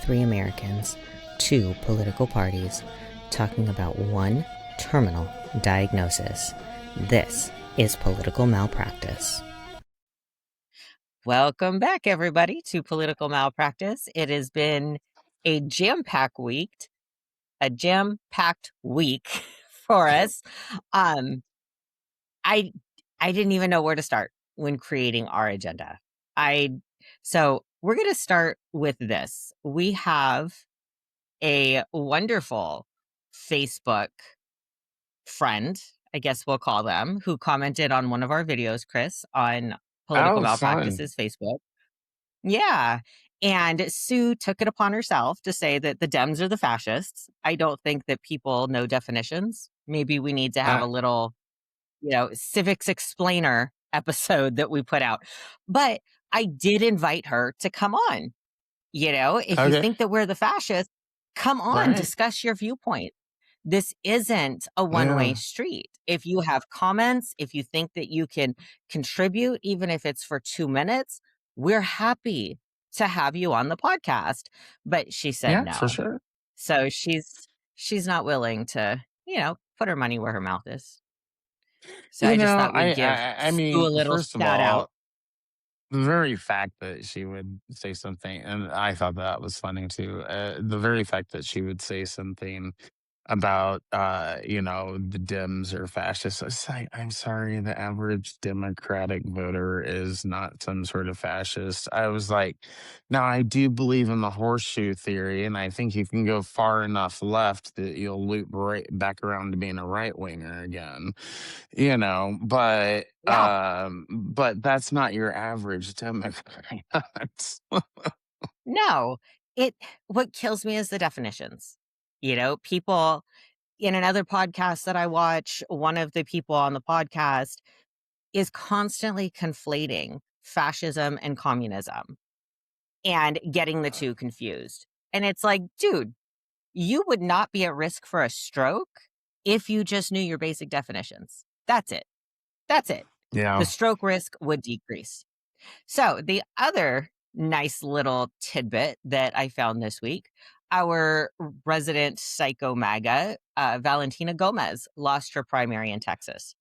3 Americans, 2 political parties, talking about one terminal diagnosis. This is political malpractice. Welcome back, everybody, to Political Malpractice. It has been a jam-packed week for us. I didn't even know where to start when creating our agenda. So we're going to start with this. We have a wonderful Facebook friend, I guess we'll call them, who commented on one of our videos, Chris, on Political Oh, fun. Malpractice's Facebook. Yeah. And Sue took it upon herself to say that the Dems are the fascists. I don't think that people know definitions. Maybe we need to have a little, civics explainer episode that we put out. But I did invite her to come on. If you think that we're the fascists, come on, Right. discuss your viewpoint. This isn't a one-way street. If you have comments, if you think that you can contribute, even if it's for 2 minutes, we're happy to have you on the podcast. But she said no. For sure. So she's not willing to, put her money where her mouth is. So I just thought we'd give Sue a little first of shout all, out. the very fact that she would say something, and I thought that was funny too. The very fact that she would say something about, the Dems are fascists. It's like, I'm sorry, the average Democratic voter is not some sort of fascist. I was like, now I do believe in the horseshoe theory, and I think you can go far enough left that you'll loop right back around to being a right winger again, but Yeah. but that's not your average Democrat. No, what kills me is the definitions. People in another podcast that I watch, one of the people on the podcast is constantly conflating fascism and communism and getting the two confused. And it's like, dude, you would not be at risk for a stroke if you just knew your basic definitions. That's it. Yeah. The stroke risk would decrease. So the other nice little tidbit that I found this week, our resident psycho MAGA, Valentina Gomez, lost her primary in Texas.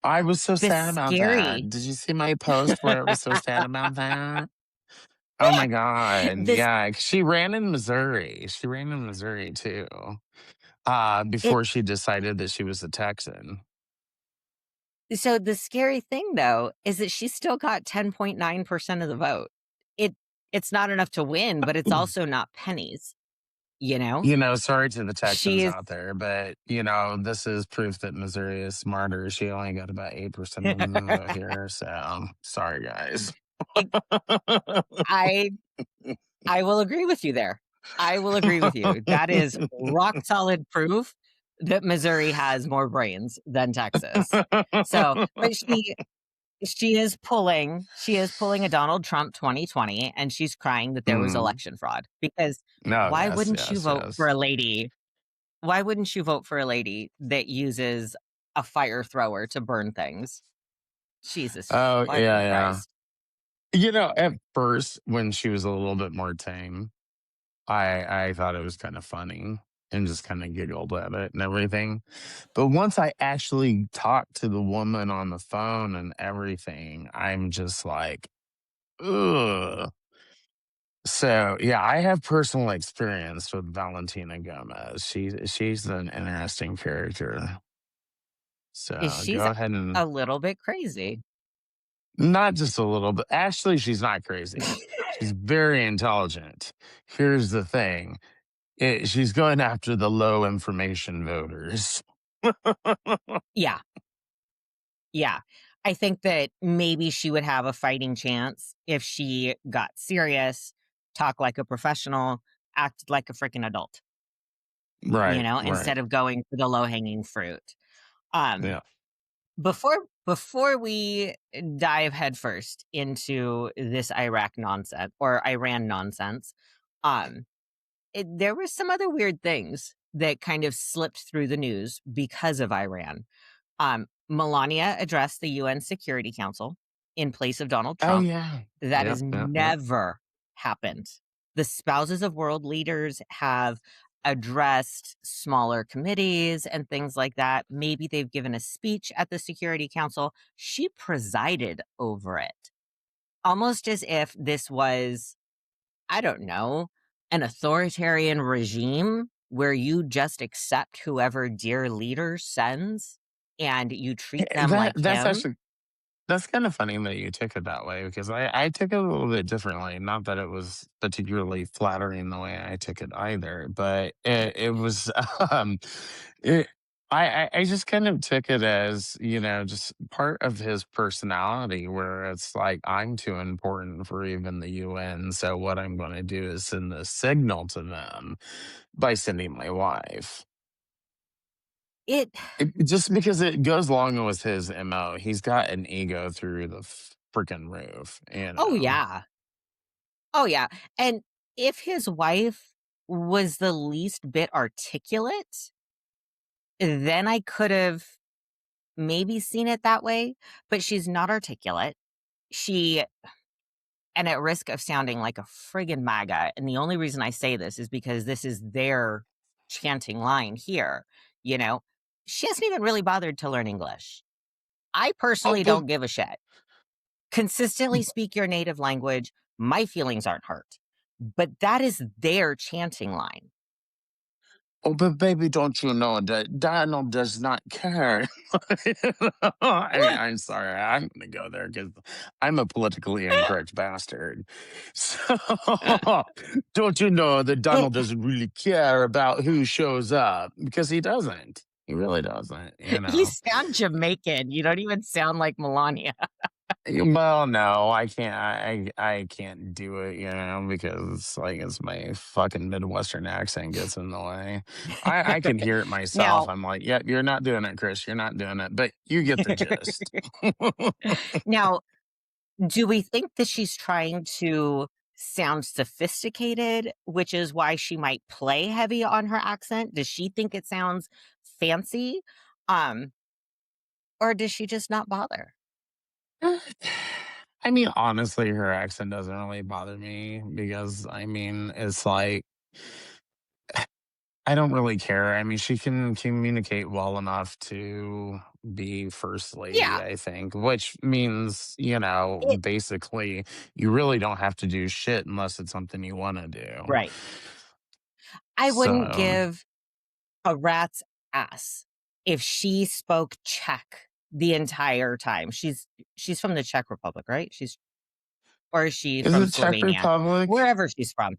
I was so sad about that. Scary. Did you see my post where it was so sad about that? Oh my God. This Yeah. 'Cause she ran in Missouri. She ran in Missouri too. it Before she decided that she was a Texan. So the scary thing though is that she still got 10.9% of the vote. It's not enough to win, but it's also not pennies, Sorry to the She Texans is out there, but this is proof that Missouri is smarter. She only got about 8% of the vote here. So sorry, guys. I I will agree with you there. I will agree with you. That is rock solid proof that Missouri has more brains than Texas. So, but she is pulling a Donald Trump 2020, and she's crying that there was Mm. election fraud because No, why yes, wouldn't you yes, vote for yes. a lady? Why wouldn't you vote for a lady that uses a fire thrower to burn things? Jesus Oh, fucking yeah, yeah. Christ. At first, when she was a little bit more tame, I thought it was kind of funny and just kind of giggled at it and everything. But once I actually talked to the woman on the phone and everything, I'm just like, ugh. So yeah, I have personal experience with Valentina Gomez. She's an interesting character. So She's go ahead and a little bit crazy. not just a little bit. Actually, she's not crazy. She's very intelligent. Here's the thing. She's going after the low information voters. Yeah. Yeah. I think that maybe she would have a fighting chance if she got serious, talked like a professional, acted like a freaking adult, Right, right. instead of going for the low-hanging fruit. Um, Yeah. before we dive headfirst into this Iraq nonsense or Iran nonsense, um, there were some other weird things that kind of slipped through the news because of Iran. Melania addressed the UN Security Council in place of Donald Oh Trump. yeah. That Yep, has yep, yep. never happened the spouses of world leaders have addressed smaller committees and things like that. Maybe they've given a speech at the Security Council. She presided over it, almost as if this was, I don't know, an authoritarian regime where you just accept whoever dear leader sends and you treat them That like that's him. actually that's kind of funny that you took it that way because I took it a little bit differently. Not that it was particularly flattering the way I took it either, but it was it, I just kind of took it as, just part of his personality where it's like I'm too important for even the UN. So what I'm gonna do is send a signal to them by sending my wife. It Just because it goes along with his MO. He's got an ego through the freaking roof, you Oh, know? yeah. Oh, yeah, and if his wife was the least bit articulate, then I could've maybe seen it that way, but she's not articulate. She and at risk of sounding like a friggin' MAGA, and the only reason I say this is because this is their chanting line here, you know? She hasn't even really bothered to learn English. I Oh, personally but don't give a shit. Consistently speak your native language, my feelings aren't hurt. But that is their chanting line. but baby, don't you know that Donald does not care? I'm sorry, I'm gonna go there because 'cause I'm a politically incorrect bastard. So, don't you know that It Donald doesn't really care about who shows up? Because he doesn't. He really doesn't, you you know? sound Jamaican, you don't even sound like Melania. Well, no, I can't. I can't do it, because it's my fucking Midwestern accent gets in the way. I can hear it myself. Now I'm like, yeah, you're not doing it, Chris. You're not doing it. But you get the gist. now, do we think that she's trying to sound sophisticated, which is why she might play heavy on her accent? Does she think it sounds fancy? Um, or does she just not bother? I mean, honestly, her accent doesn't really bother me because it's like I don't really care. I mean, she can communicate well enough to be first lady, Yeah, I think, which means, it basically you really don't have to do shit unless it's something you want to do. right. I wouldn't So, give a rat's ass if she spoke Czech the entire time. She's from the Czech Republic, right? She's or is she is from it Czech Slovenia? Republic? Wherever she's from.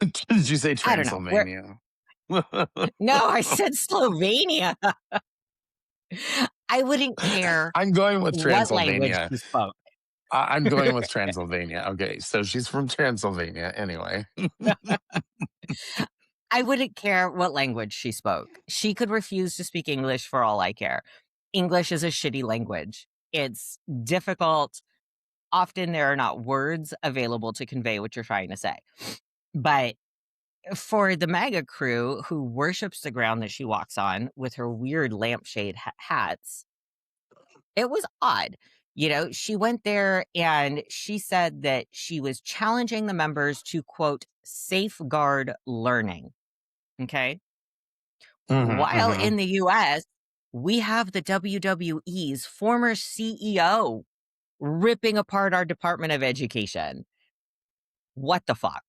Did you say I don't know. Where Transylvania? No, I said Slovenia. I wouldn't care I'm going with what language Transylvania. she spoke. I'm going with Transylvania. Okay, so she's from Transylvania anyway. I wouldn't care what language she spoke. She could refuse to speak English for all I care. English is a shitty language. It's difficult. Often there are not words available to convey what you're trying to say. But for the MAGA crew who worships the ground that she walks on with her weird lampshade hats, it was odd. She went there and she said that she was challenging the members to, quote, safeguard learning. Okay. Mhm, While in mhm. the US, we have the WWE's former CEO ripping apart our Department of Education. What the fuck?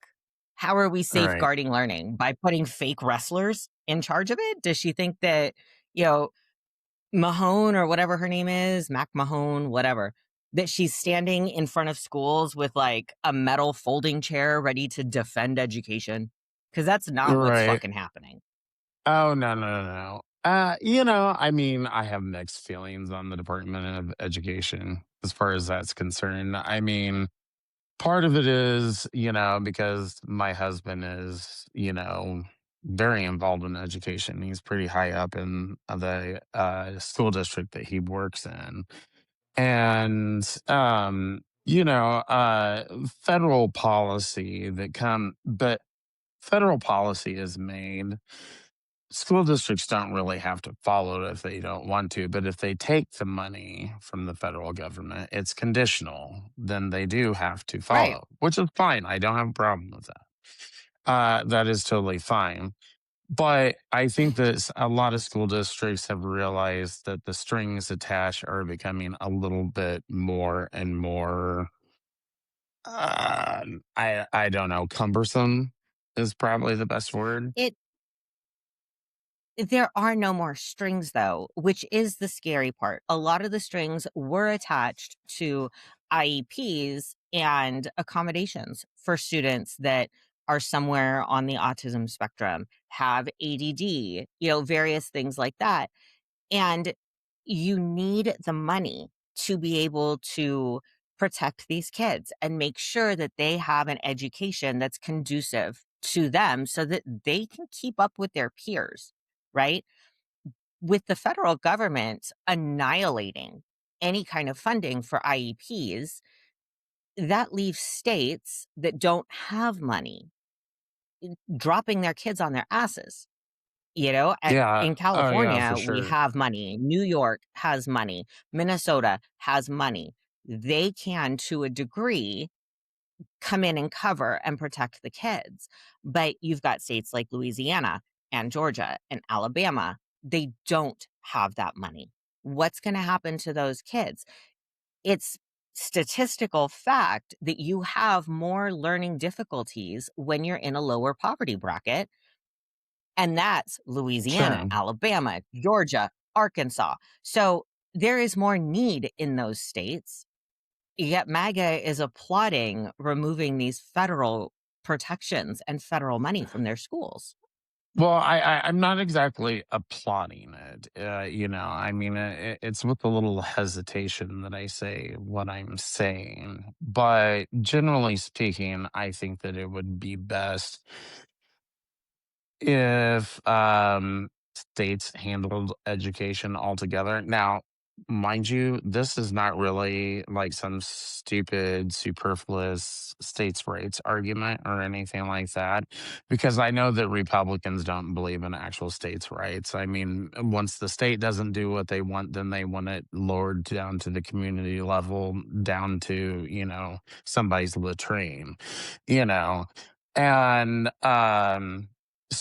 How are we Right. safeguarding learning? By putting fake wrestlers in charge of it? Does she think that, you know, Mahone or whatever her name is, Mac Mahone, whatever, that she's standing in front of schools with like a metal folding chair ready to defend education? Because that's not what's Right. fucking happening. Oh, no, no, no, no. I mean, I have mixed feelings on the Department of Education as far as that's concerned. I mean, part of it is, because my husband is, very involved in education. He's pretty high up in the school district that he works in. And, federal policy but federal policy is made school districts don't really have to follow it if they don't want to, but if they take the money from the federal government, it's conditional, then they do have to Right. follow, which is fine. I don't have a problem with that. That is totally fine. But I think that a lot of school districts have realized that the strings attached are becoming a little bit more and more, I don't know, cumbersome is probably the best word. It There are no more strings though, which is the scary part. A lot of the strings were attached to IEPs and accommodations for students that are somewhere on the autism spectrum, have ADD, various things like that. And you need the money to be able to protect these kids and make sure that they have an education that's conducive to them so that they can keep up with their peers, right? With the federal government annihilating any kind of funding for IEPs, that leaves states that don't have money dropping their kids on their asses. Yeah. In Oh, yeah, for California, we sure. have money. New York has money. Minnesota has money. They can, to a degree, come in and cover and protect the kids. But you've got states like Louisiana and Georgia and Alabama. They don't have that money. What's going to happen to those kids? It's statistical fact that you have more learning difficulties when you're in a lower poverty bracket, and that's Louisiana, Sure. Alabama, Georgia, Arkansas. So there is more need in those states. Yet MAGA is applauding removing these federal protections and federal money from their schools. Well, I'm not exactly applauding it. I mean, it's with a little hesitation that I say what I'm saying. But generally speaking, I think that it would be best if states handled education altogether. Now, mind you, this is not really like some stupid, superfluous states' rights argument or anything like that, because I know that Republicans don't believe in actual states' rights. I mean, once the state doesn't do what they want, then they want it lowered down to the community level, down to, somebody's latrine, you know. And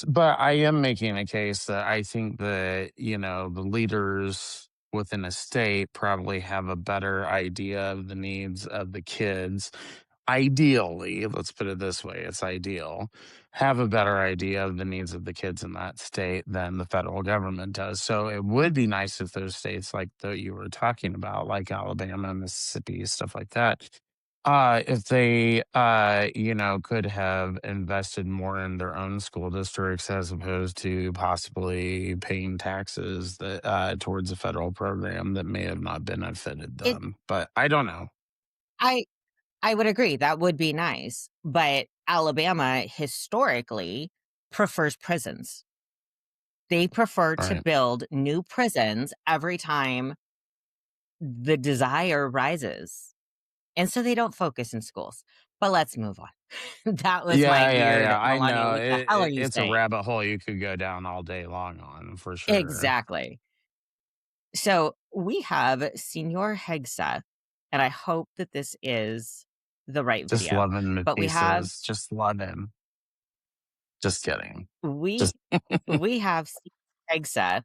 but I am making a case that I think that, the leaders within a state probably have a better idea of the needs of the kids. Ideally, let's put it this way, it's ideal, have a better idea of the needs of the kids in that state than the federal government does. So it would be nice if those states like that you were talking about, like Alabama, Mississippi, stuff like that, if they, could have invested more in their own school districts as opposed to possibly paying taxes that towards a federal program that may have not benefited It them. But I don't know. I I would agree that would be nice, but Alabama historically prefers prisons. They prefer to Right. build new prisons every time the desire rises. And so they don't focus in schools. But let's move on. That was my Yeah, yeah, weird yeah. I Melania, know. what the hell are you It's a saying? rabbit hole you could go down all day long on for sure. Exactly. So we have Senor Hegseth, and I hope that this is the right Just video. love him to But pieces. Just love him. Just kidding. we Just we have Senor Hegseth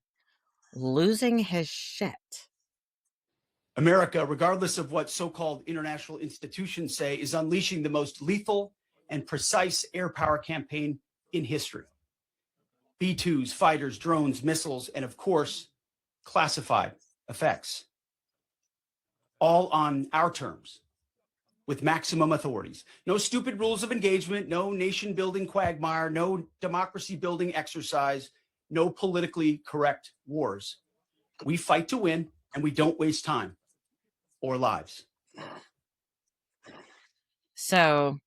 losing his shit. America, regardless of what so called international institutions say, is unleashing the most lethal and precise air power campaign in history. B 2s, fighters, drones, missiles, and of course, classified effects, all on our terms with maximum authorities. No stupid rules of engagement, no nation building quagmire, no democracy building exercise, no politically correct wars. We fight to win and we don't waste time or lives. So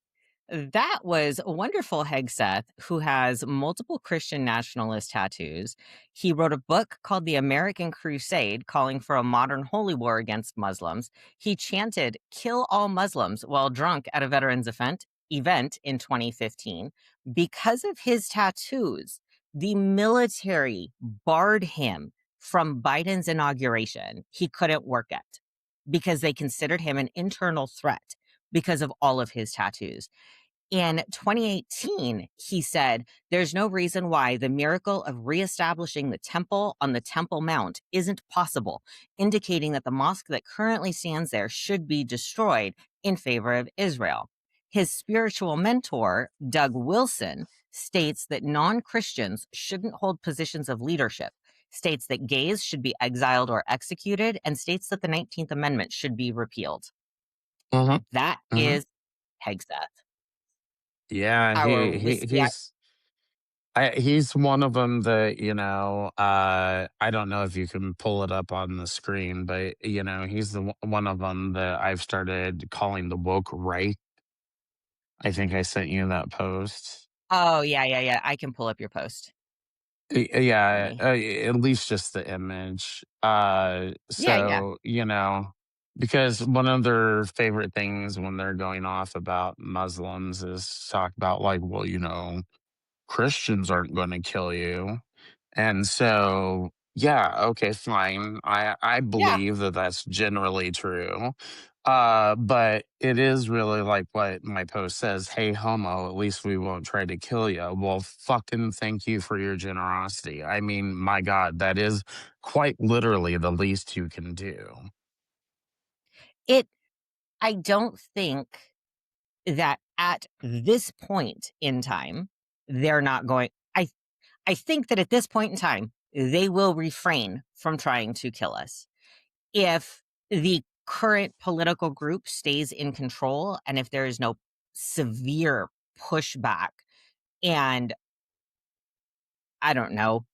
that was wonderful Hegseth, who has multiple Christian nationalist tattoos. He wrote a book called The American Crusade, calling for a modern holy war against Muslims. He chanted, "Kill all Muslims," while drunk at a veterans event in 2015. Because of his tattoos, The military barred him from Biden's inauguration. He couldn't work it because they considered him an internal threat because of all of his tattoos. In 2018, he said, "There's no reason why the miracle of reestablishing the temple on the Temple Mount isn't possible," indicating that the mosque that currently stands there should be destroyed in favor of Israel. His spiritual mentor, Doug Wilson, states that non-Christians shouldn't hold positions of leadership, states that gays should be exiled or executed, and states that the 19th Amendment should be repealed. Hmm. That Hmm. is Hegseth, Yeah, our he whiskey. he's one of them that, I don't know if you can pull it up on the screen, but, he's one of them that I've started calling the woke right. I think I sent you that post. Oh, yeah, yeah, yeah. I can pull up your post for Yeah, me. at least just the image. Yeah, yeah, So, because one of their favorite things when they're going off about Muslims is talk about, like, well, Christians aren't going to kill you. And so, yeah, okay, fine. I yeah. believe that that's generally true. But it is really like what my post says, "Hey, homo, at least we won't try to kill you." Well, fucking thank you for your generosity. I mean, my God, that is quite literally the least you can do. It I don't think that at this point in time, they're not going I think that at this point in time, they will refrain from trying to kill us. If the current political group stays in control and if there is no severe pushback and I don't know,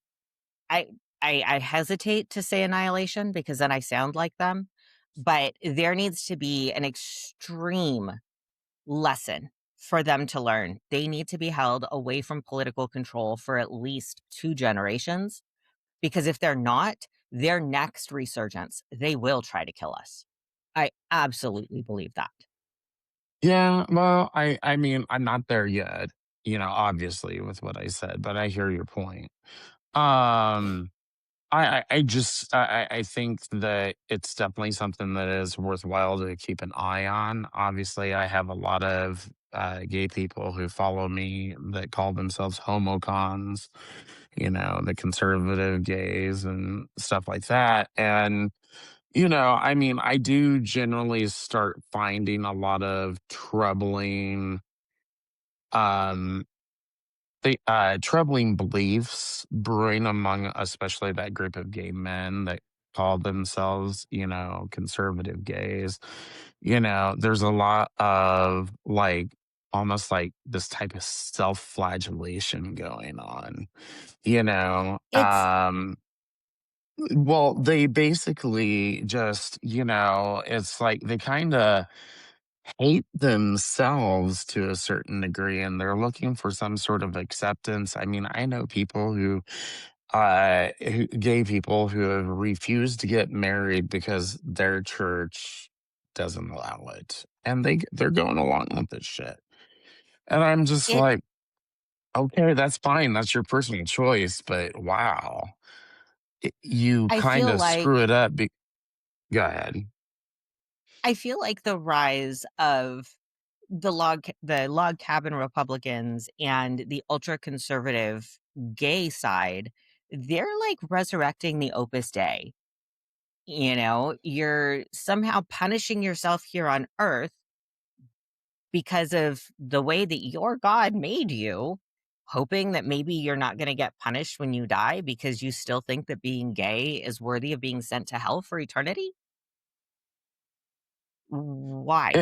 I I hesitate to say annihilation because then I sound like them, but there needs to be an extreme lesson for them to learn. They need to be held away from political control for at least 2 generations, because if they're not, their next resurgence, they will try to kill us. I absolutely believe that. Yeah, well, I mean, I'm not there yet, obviously with what I said, but I hear your point. Um I just I think that it's definitely something that is worthwhile to keep an eye on. Obviously, I have a lot of gay people who follow me that call themselves homocons, the conservative gays and stuff like that. And, I mean, I do generally start finding a lot of um, troubling beliefs brewing among especially that group of gay men that call themselves, conservative gays. There's a lot of like almost like this type of self-flagellation going on, you know. It's Well, they basically just, it's like they kind of hate themselves to a certain degree and they're looking for some sort of acceptance. I mean, I know people gay people who have refused to get married because their church doesn't allow it. And they're going along with this shit. And I'm just it like, okay, that's fine. That's your personal choice, but wow. You I kind feel of screw like it up. Go ahead. I feel like the rise of the log cabin Republicans and the ultra conservative gay side, they're like resurrecting the Opus Dei. You're somehow punishing yourself here on earth because of the way that your God made you, hoping that maybe you're not going to get punished when you die because you still think that being gay is worthy of being sent to hell for eternity. Why?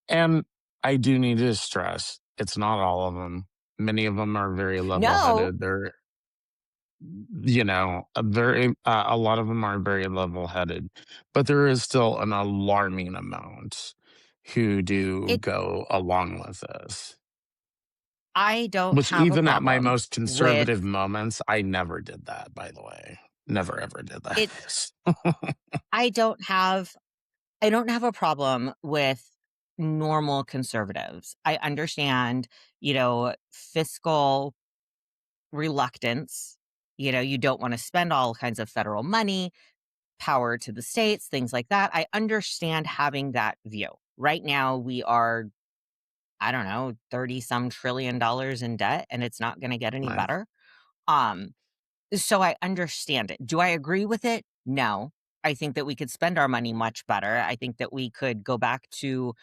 And I do need to stress, it's not all of them. Many of them are very No, level-headed. They're, a lot of them are very level-headed, but there is still an alarming amount who do it go along with this. I don't Which have a even at my problem most conservative with moments, I never did that, by the way. Never ever did it. that. I don't have I don't have a problem with normal conservatives. I understand, fiscal reluctance. You don't want to spend all kinds of federal money, power to the states, things like that. I understand having that view. Right now, we are, I don't know, 30 some $1 trillion in debt, and it's not going to get any Right. better. Um, so I understand it. Do I agree with it? No. I think that we could spend our money much better. I think that we could go back to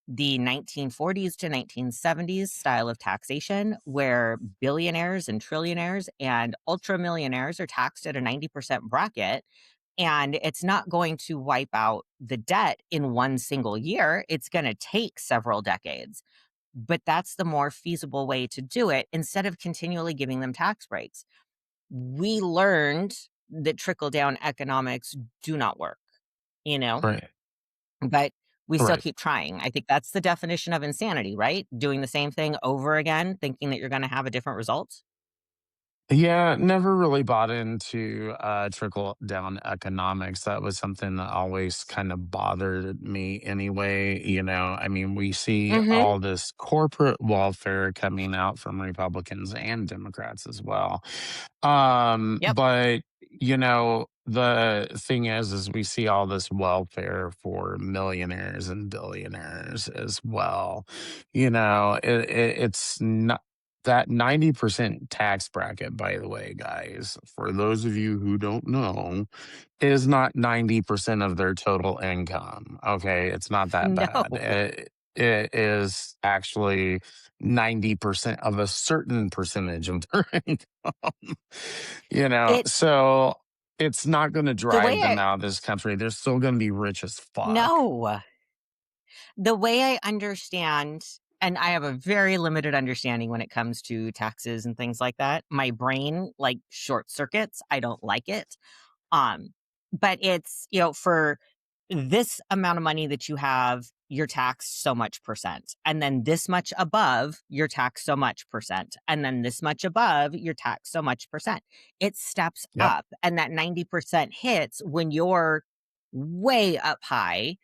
the 1940s to 1970s style of taxation where billionaires and trillionaires and ultra millionaires are taxed at a 90% bracket. And it's not going to wipe out the debt in one single year. It's going to take several decades. But that's the more feasible way to do it instead of continually giving them tax breaks. We learned that trickle down economics do not work, you know? Right. But we still Right. keep trying. I think that's the definition of insanity, right? Doing the same thing over again, thinking that you're gonna have a different result. Yeah, never really bought into trickle down economics. That was something that always kind of bothered me anyway. I mean, we see Mhm. all this corporate welfare coming out from Republicans and Democrats as well. Yep. But the thing is we see all this welfare for millionaires and billionaires as well. It's not that 90% tax bracket, by the way, guys, for those of you who don't know, is not 90% of their total income. Okay. It's not that No. bad. It is actually 90% of a certain percentage of their income. It So it's not going to the way drive them I out of this country. They're still going to be rich as fuck. No. The way I understand, and I have a very limited understanding when it comes to taxes and things like that. My brain, like, short circuits. I don't like it. Um, but it's, for this amount of money that you have, you're taxed so much percent. And then this much above, you're taxed so much percent. And then this much above, you're taxed so much percent. It steps Yep. up. And that 90% hits when you're way up high,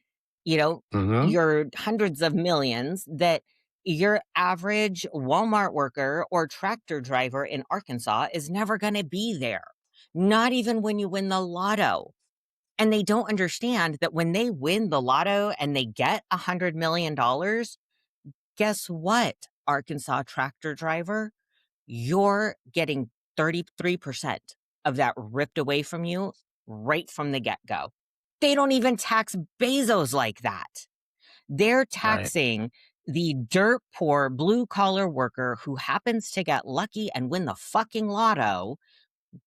Hmm. you're hundreds of millions that your average Walmart worker or tractor driver in Arkansas is never going to be there. Not even when you win the lotto. And they don't understand that when they win the lotto and they get $100 million, guess what, Arkansas tractor driver? You're getting 33% of that ripped away from you right from the get go. They don't even tax Bezos like that. They're Right. taxing the dirt poor blue collar worker who happens to get lucky and win the fucking lotto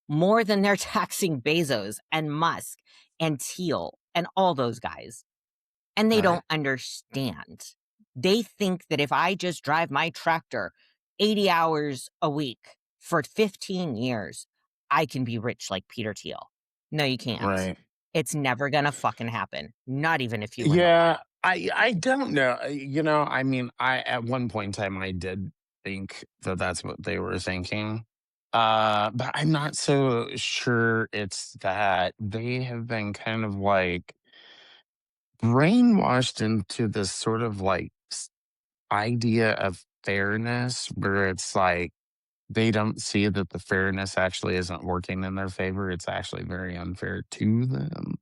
more than they're taxing Bezos and Musk and Teal and all those guys. And they Right. don't understand. They think that if I just drive my tractor 80 hours a week for 15 years, I can be rich like Peter Thiel. No, you can't. Right. It's never gonna fucking happen. Not even if you win the Yeah, lotto. I don't know. I mean, I at one point in time I did think that that's what they were thinking. But I'm not so sure it's that. They have been kind of like brainwashed into this sort of like idea of fairness where it's like they don't see that the fairness actually isn't working in their favor. It's actually very unfair to them.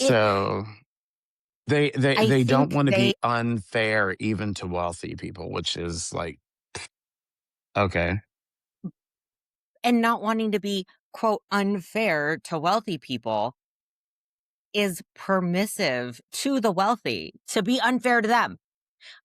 It So they I they don't think wanna they be unfair even to wealthy people, which is like, okay, and not wanting to be quote unfair to wealthy people is permissive to the wealthy to be unfair to them.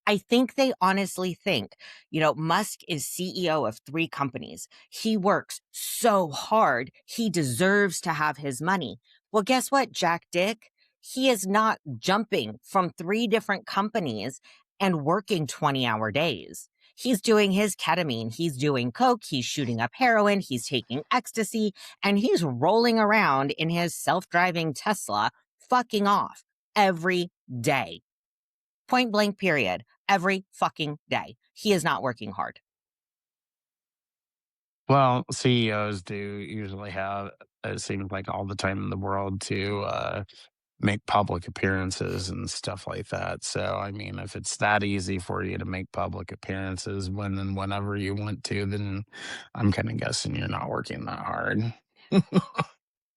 I think they honestly think, Musk is CEO of 3 companies. He works so hard. He deserves to have his money. Well, guess what, Jack Dick? He is not jumping from 3 different companies and working 20-hour days. He's doing his ketamine. He's doing coke. He's shooting up heroin. He's taking ecstasy and he's rolling around in his self-driving Tesla, fucking off every day. Point blank, period. Every fucking day. He is not working hard. well, CEOs do usually have, it seems like all the time in the world to make public appearances and stuff like that. So, I mean, if it's that easy for you to make public appearances when and whenever you want to, then I'm kind of guessing you're not working that hard.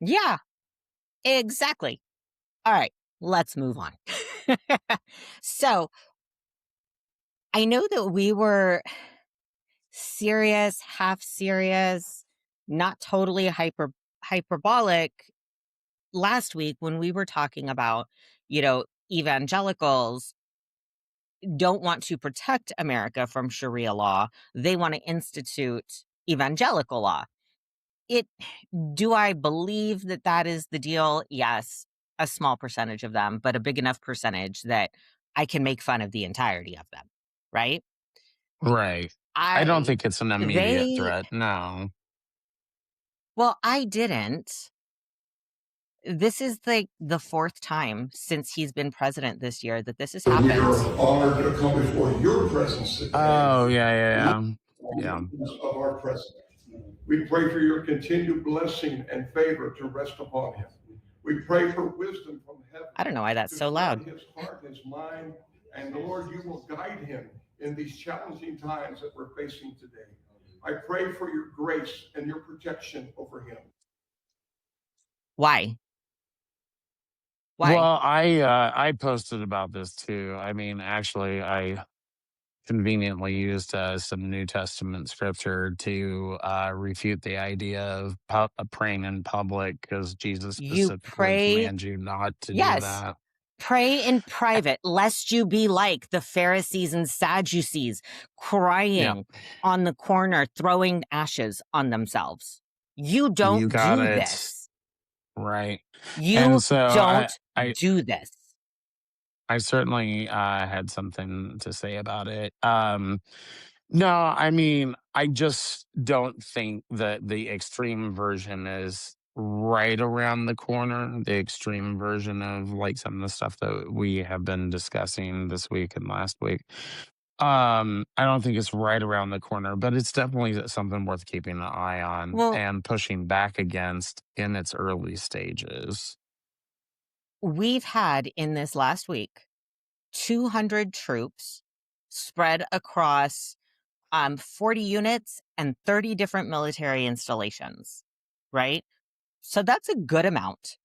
Yeah, exactly. All right, let's move on. So I know that we were serious, half serious, not totally hyperbolic last week when we were talking about, evangelicals don't want to protect America from Sharia law. They want to institute evangelical law. It Do I believe that that is the deal? Yes, a small percentage of them, but a big enough percentage that I can make fun of the entirety of them, right? Right. I don't I think it's an immediate they threat. No. Well, I didn't. This is like the fourth time since he's been president this year that this has We happened. are honored to come before your presence today. Oh, yeah, yeah, yeah. Yeah. Of our president. We pray for your continued blessing and favor to rest upon him. We pray for wisdom from heaven. I don't know why that's to so loud. flood his heart, his mind, and the Lord, you will guide him in these challenging times that we're facing today. I pray for your grace and your protection over him. Why? Well, I posted about this too. I mean, actually, I conveniently used some New Testament scripture to refute the idea of praying in public because Jesus You specifically pray, commands you not to do yes, that. pray in private, lest you be like the Pharisees and Sadducees, Yeah, crying on the corner, throwing ashes on themselves. You you don't got do it this. right. And You so don't I do this. I certainly had something to say about it. No, I mean, I just don't think that the extreme version is right around the corner. The extreme version of like some of the stuff that we have been discussing this week and last week. I don't think it's right around the corner, but it's definitely something worth keeping an eye on Well, and pushing back against in its early stages. we've had in this last week 200 troops spread across 40 units and 30 different military installations, right? So that's a good amount.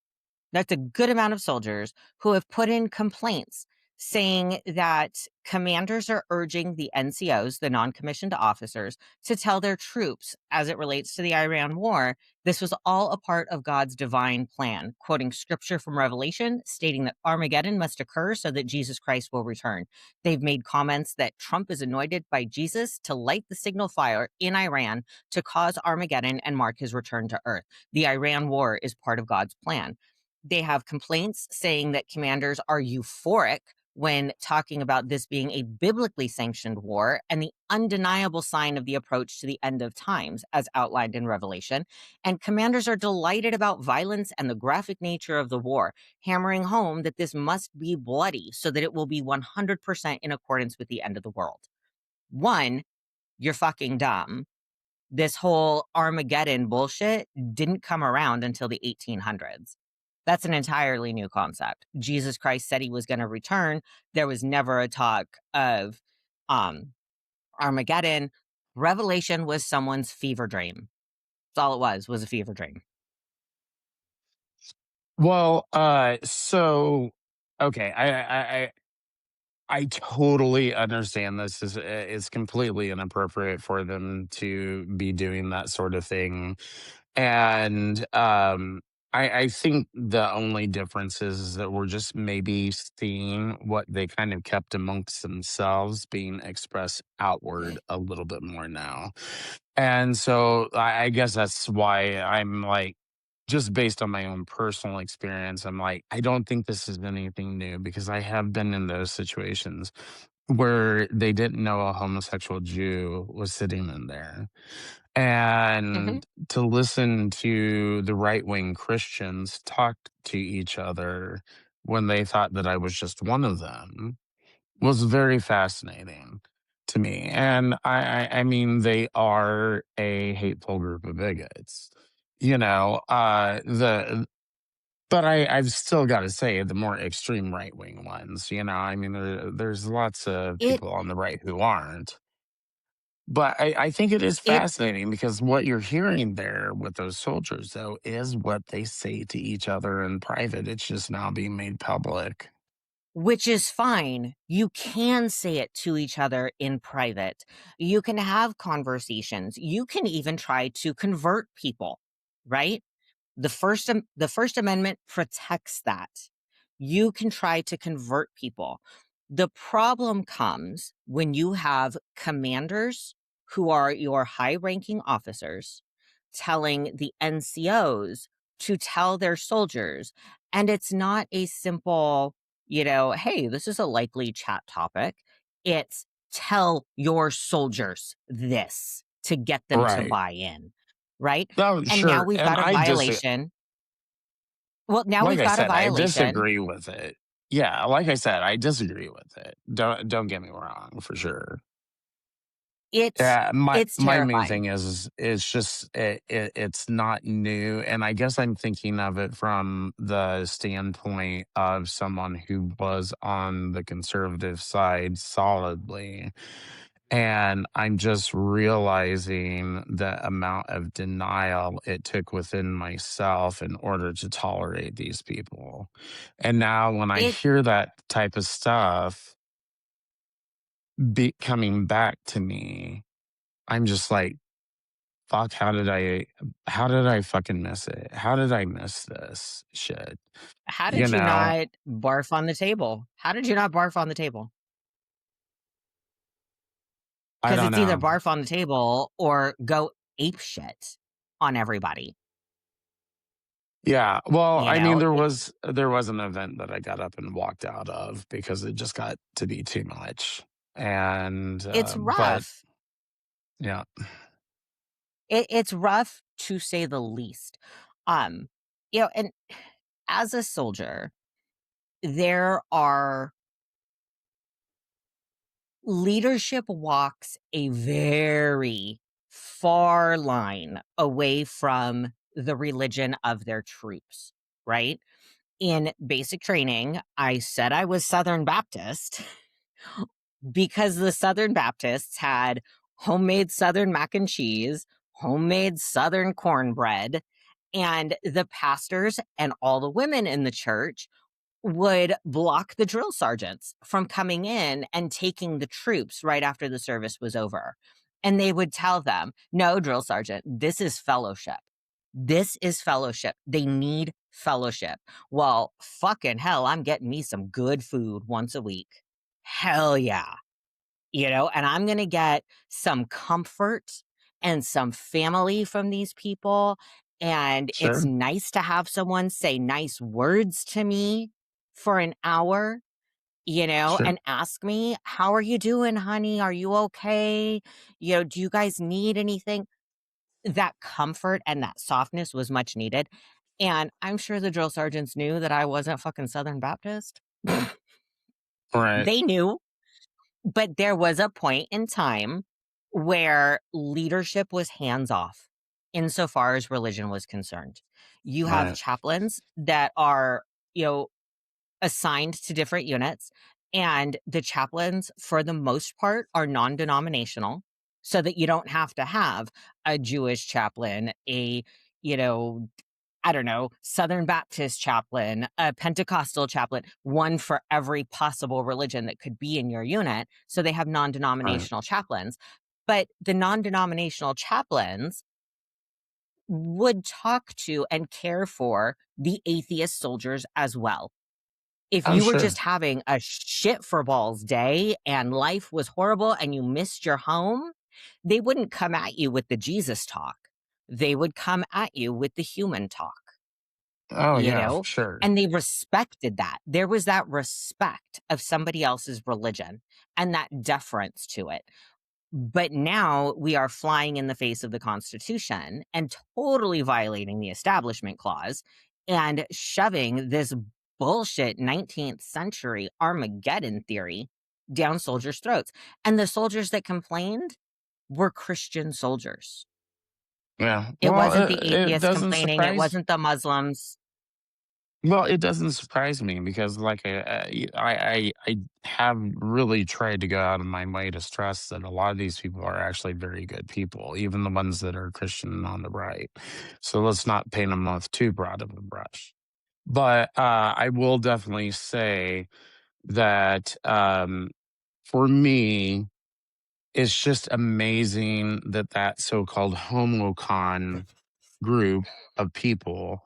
That's a good amount of soldiers who have put in complaints saying that commanders are urging the NCOs, the non commissioned officers, to tell their troops as it relates to the Iran war. This was all a part of God's divine plan, quoting scripture from Revelation stating that Armageddon must occur so that Jesus Christ will return. They've made comments that Trump is anointed by Jesus to light the signal fire in Iran to cause Armageddon and mark his return to earth. The Iran war is part of God's plan. They have complaints saying that commanders are euphoric when talking about this being a biblically sanctioned war and the undeniable sign of the approach to the end of times, as outlined in Revelation. And commanders are delighted about violence and the graphic nature of the war, hammering home that this must be bloody so that it will be 100% in accordance with the end of the world. One, you're fucking dumb. This whole Armageddon bullshit didn't come around until the 1800s. That's an entirely new concept. Jesus Christ said he was going to return. There was never a talk of um, Armageddon. Revelation was someone's fever dream. That's all it was a fever dream. Well, so okay, I totally understand this is it's completely inappropriate for them to be doing that sort of thing. And I think the only difference is that we're just maybe seeing what they kind of kept amongst themselves being expressed outward a little bit more now. And so I guess that's why I'm like, just based on my own personal experience, I'm like, I don't think this is anything new because I have been in those situations where they didn't know a homosexual Jew was sitting in there. Hmm. And to listen to the right wing Christians talk to each other when they thought that I was just one of them was very fascinating to me. And I mean, they are a hateful group of bigots. You know, the But I've still got to say the more extreme right wing ones, I mean, there's lots of It people on the right who aren't. But I think it is it fascinating because what you're hearing there with those soldiers, though, is what they say to each other in private. It's just now being made public. which is fine. You can say it to each other in private. You can have conversations. You can even try to convert people, right? The First Amendment protects that. You can try to convert people. The problem comes when you have commanders who are your high-ranking officers telling the NCOs to tell their soldiers, and it's not a simple, "Hey, this is a likely chat topic." It's, "Tell your soldiers this," to get them to Right. buy in, right? No, And now sure. we've And got a violation. Well, now like we've I got a said, I violation. disagree with it. Yeah, like I said, I disagree with it. Don't get me wrong, for sure. It's Yeah, my it's my main terrifying. thing is it's just it's not new, and I guess I'm thinking of it from the standpoint of someone who was on the conservative side solidly, and I'm just realizing the amount of denial it took within myself in order to tolerate these people. And now when I It hear that type of stuff coming back to me, I'm just like, fuck, how did I fucking miss it? How did I miss this shit? How You did you know? not barf on the table? How did you not barf on the table? I Because don't it's either know. barf on the table or go ape shit on everybody, Yeah. Well, you I mean, know? there was an event that I got up and walked out of because it just got to be too much. And It's but rough. yeah, It's rough to say the least. Um, and as a soldier, there are leadership walks a very far line away from the religion of their troops, right? In basic training, I said I was Southern Baptist because the Southern Baptists had homemade Southern mac and cheese, homemade Southern cornbread, and the pastors and all the women in the church would block the drill sergeants from coming in and taking the troops right after the service was over. And they would tell them, "No, drill sergeant, this is fellowship. This is fellowship. They need fellowship." Well, fucking hell, I'm getting me some good food once a week. Hell yeah. And I'm going to get some comfort and some family from these people. And it's sure, nice to have someone say nice words to me for an hour, sure, and ask me, "How are you doing, honey? Are you okay? Do you guys need anything?" That comfort and that softness was much needed. And I'm sure the drill sergeants knew that I wasn't fucking Southern Baptist. right, They knew. But there was a point in time where leadership was hands off insofar as religion was concerned. You have right, chaplains that are, you know, assigned to different units, and the chaplains, for the most part, are non denominational, so that you don't have to have a Jewish chaplain, you know, I don't know, Southern Baptist chaplain, a Pentecostal chaplain, one for every possible religion that could be in your unit. So they have non right. denominational chaplains. But the non denominational chaplains would talk to and care for the atheist soldiers as well. If Oh, you were sure, just having a shit for balls day and life was horrible and you missed your home, they wouldn't come at you with the Jesus talk. They would come at you with the human talk. oh you yeah, for know sure, and they respected that. There was that respect of somebody else's religion and that deference to it. But now we are flying in the face of the Constitution and totally violating the Establishment Clause and shoving this bullshit 19th century Armageddon theory down soldiers' throats. And the soldiers that complained were Christian soldiers. yeah. It Well, wasn't the it atheists doesn't complaining, it surprise. wasn't the Muslims. Well, it doesn't surprise me because, like, I have really tried to go out of my way to stress that a lot of these people are actually very good people, even the ones that are Christian on the right. So let's not paint them with too broad of a brush. But I will definitely say that for me, it's just amazing that that so-called homocon group of people,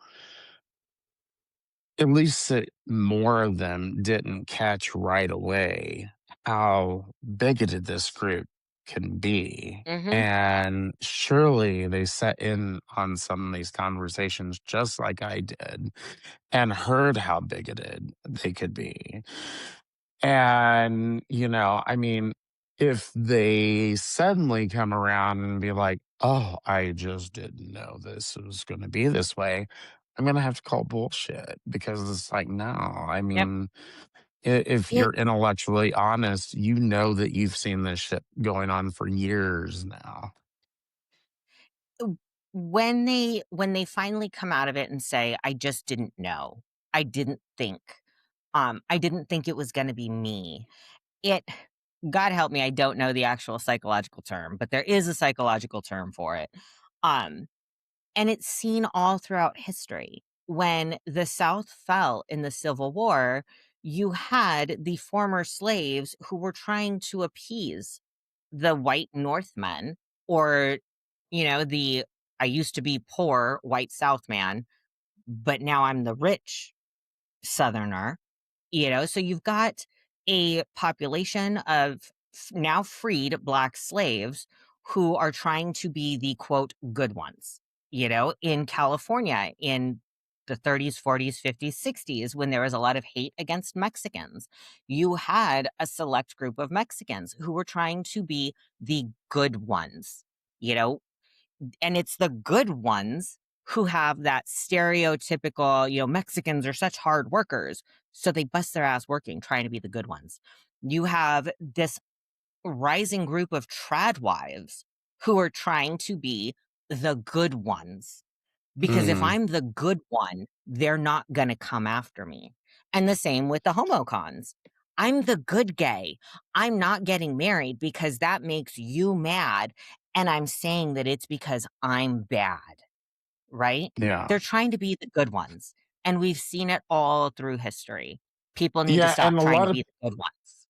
at least that more of them didn't catch right away how bigoted this group can be. Mhm. And surely they set in on some of these conversations just like I did and heard how bigoted they could be. And, I mean, if they suddenly come around and be like, oh, I just didn't know this was going to be this way, I'm going to have to call bullshit because it's like, no, I Yep. mean, if It you're intellectually honest, you know that you've seen this shit going on for years now. when they finally come out of it and say, "I just didn't know. I didn't think. I didn't think it was gonna be me." It God help me, I don't know the actual psychological term, but there is a psychological term for it. Um, and it's seen all throughout history. When the South fell in the Civil War, you had the former slaves who were trying to appease the white Northmen, or, the "I used to be poor white South man, but now I'm the rich Southerner." So you've got a population of now freed black slaves who are trying to be the quote good ones. In California in the 30s, 40s, 50s, 60s, when there was a lot of hate against Mexicans, you had a select group of Mexicans who were trying to be the good ones. You know, and it's the good ones who have that stereotypical, Mexicans are such hard workers. So they bust their ass working, trying to be the good ones. You have this rising group of trad wives who are trying to be the good ones. Because if Mhm. I'm the good one, they're not going to come after me. And the same with the homocons. I'm the good gay. I'm not getting married because that makes you mad. And I'm saying that it's because I'm bad, right? Yeah. They're trying to be the good ones. And we've seen it all through history. People need to Yeah. stop And a trying to lot of be the good ones.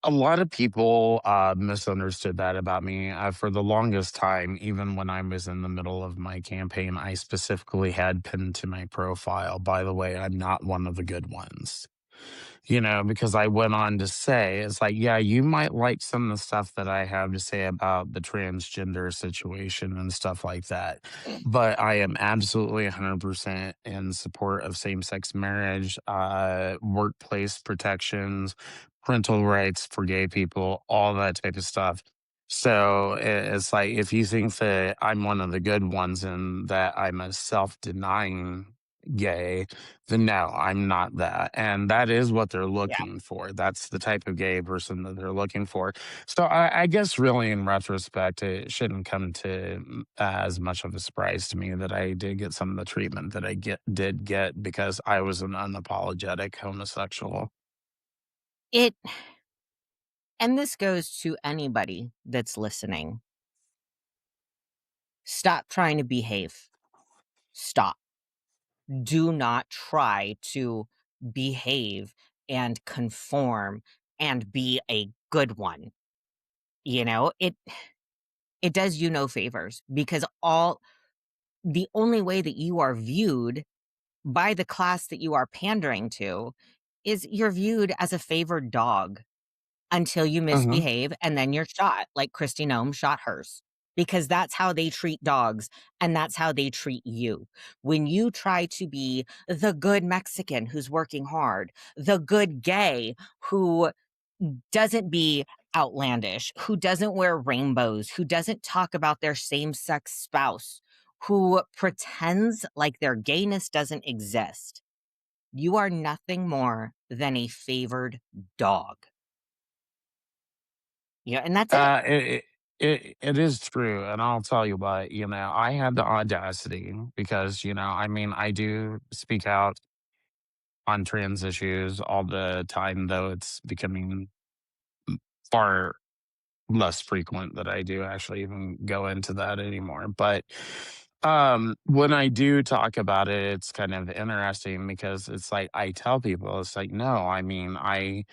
A lot of people misunderstood that about me. For the longest time, even when I was in the middle of my campaign, I specifically had pinned to my profile, by the way, I'm not one of the good ones. Because I went on to say, it's like, yeah, you might like some of the stuff that I have to say about the transgender situation and stuff like that. But I am absolutely 100% in support of same sex marriage, workplace protections, parental rights for gay people, all that type of stuff. So it's like, if you think that I'm one of the good ones and that I'm a self denying gay, then no, I'm not that. And that is what they're Yeah. looking for. That's the type of gay person that they're looking for. So I guess really in retrospect, it shouldn't come to as much of a surprise to me that I did get some of the treatment that did get because I was an unapologetic homosexual. It, and this goes to anybody that's listening. Stop trying to behave. Stop. Do not try to behave and conform and be a good one. It does you no favors, because all the only way that you are viewed by the class that you are pandering to is you're viewed as a favored dog until you Hmm. misbehave, and then you're shot like Christy Nome shot hers. Because that's how they treat dogs, and that's how they treat you. When you try to be the good Mexican who's working hard, the good gay who doesn't be outlandish, who doesn't wear rainbows, who doesn't talk about their same sex spouse, who pretends like their gayness doesn't exist, you are nothing more than a favored dog. And that's it. Uh, it, it is true. And I'll tell you what, I had the audacity because, I mean, I do speak out on trans issues all the time, though it's becoming far less frequent that I do actually even go into that anymore. But when I do talk about it, it's kind of interesting because it's like I tell people, it's like, no, I mean, I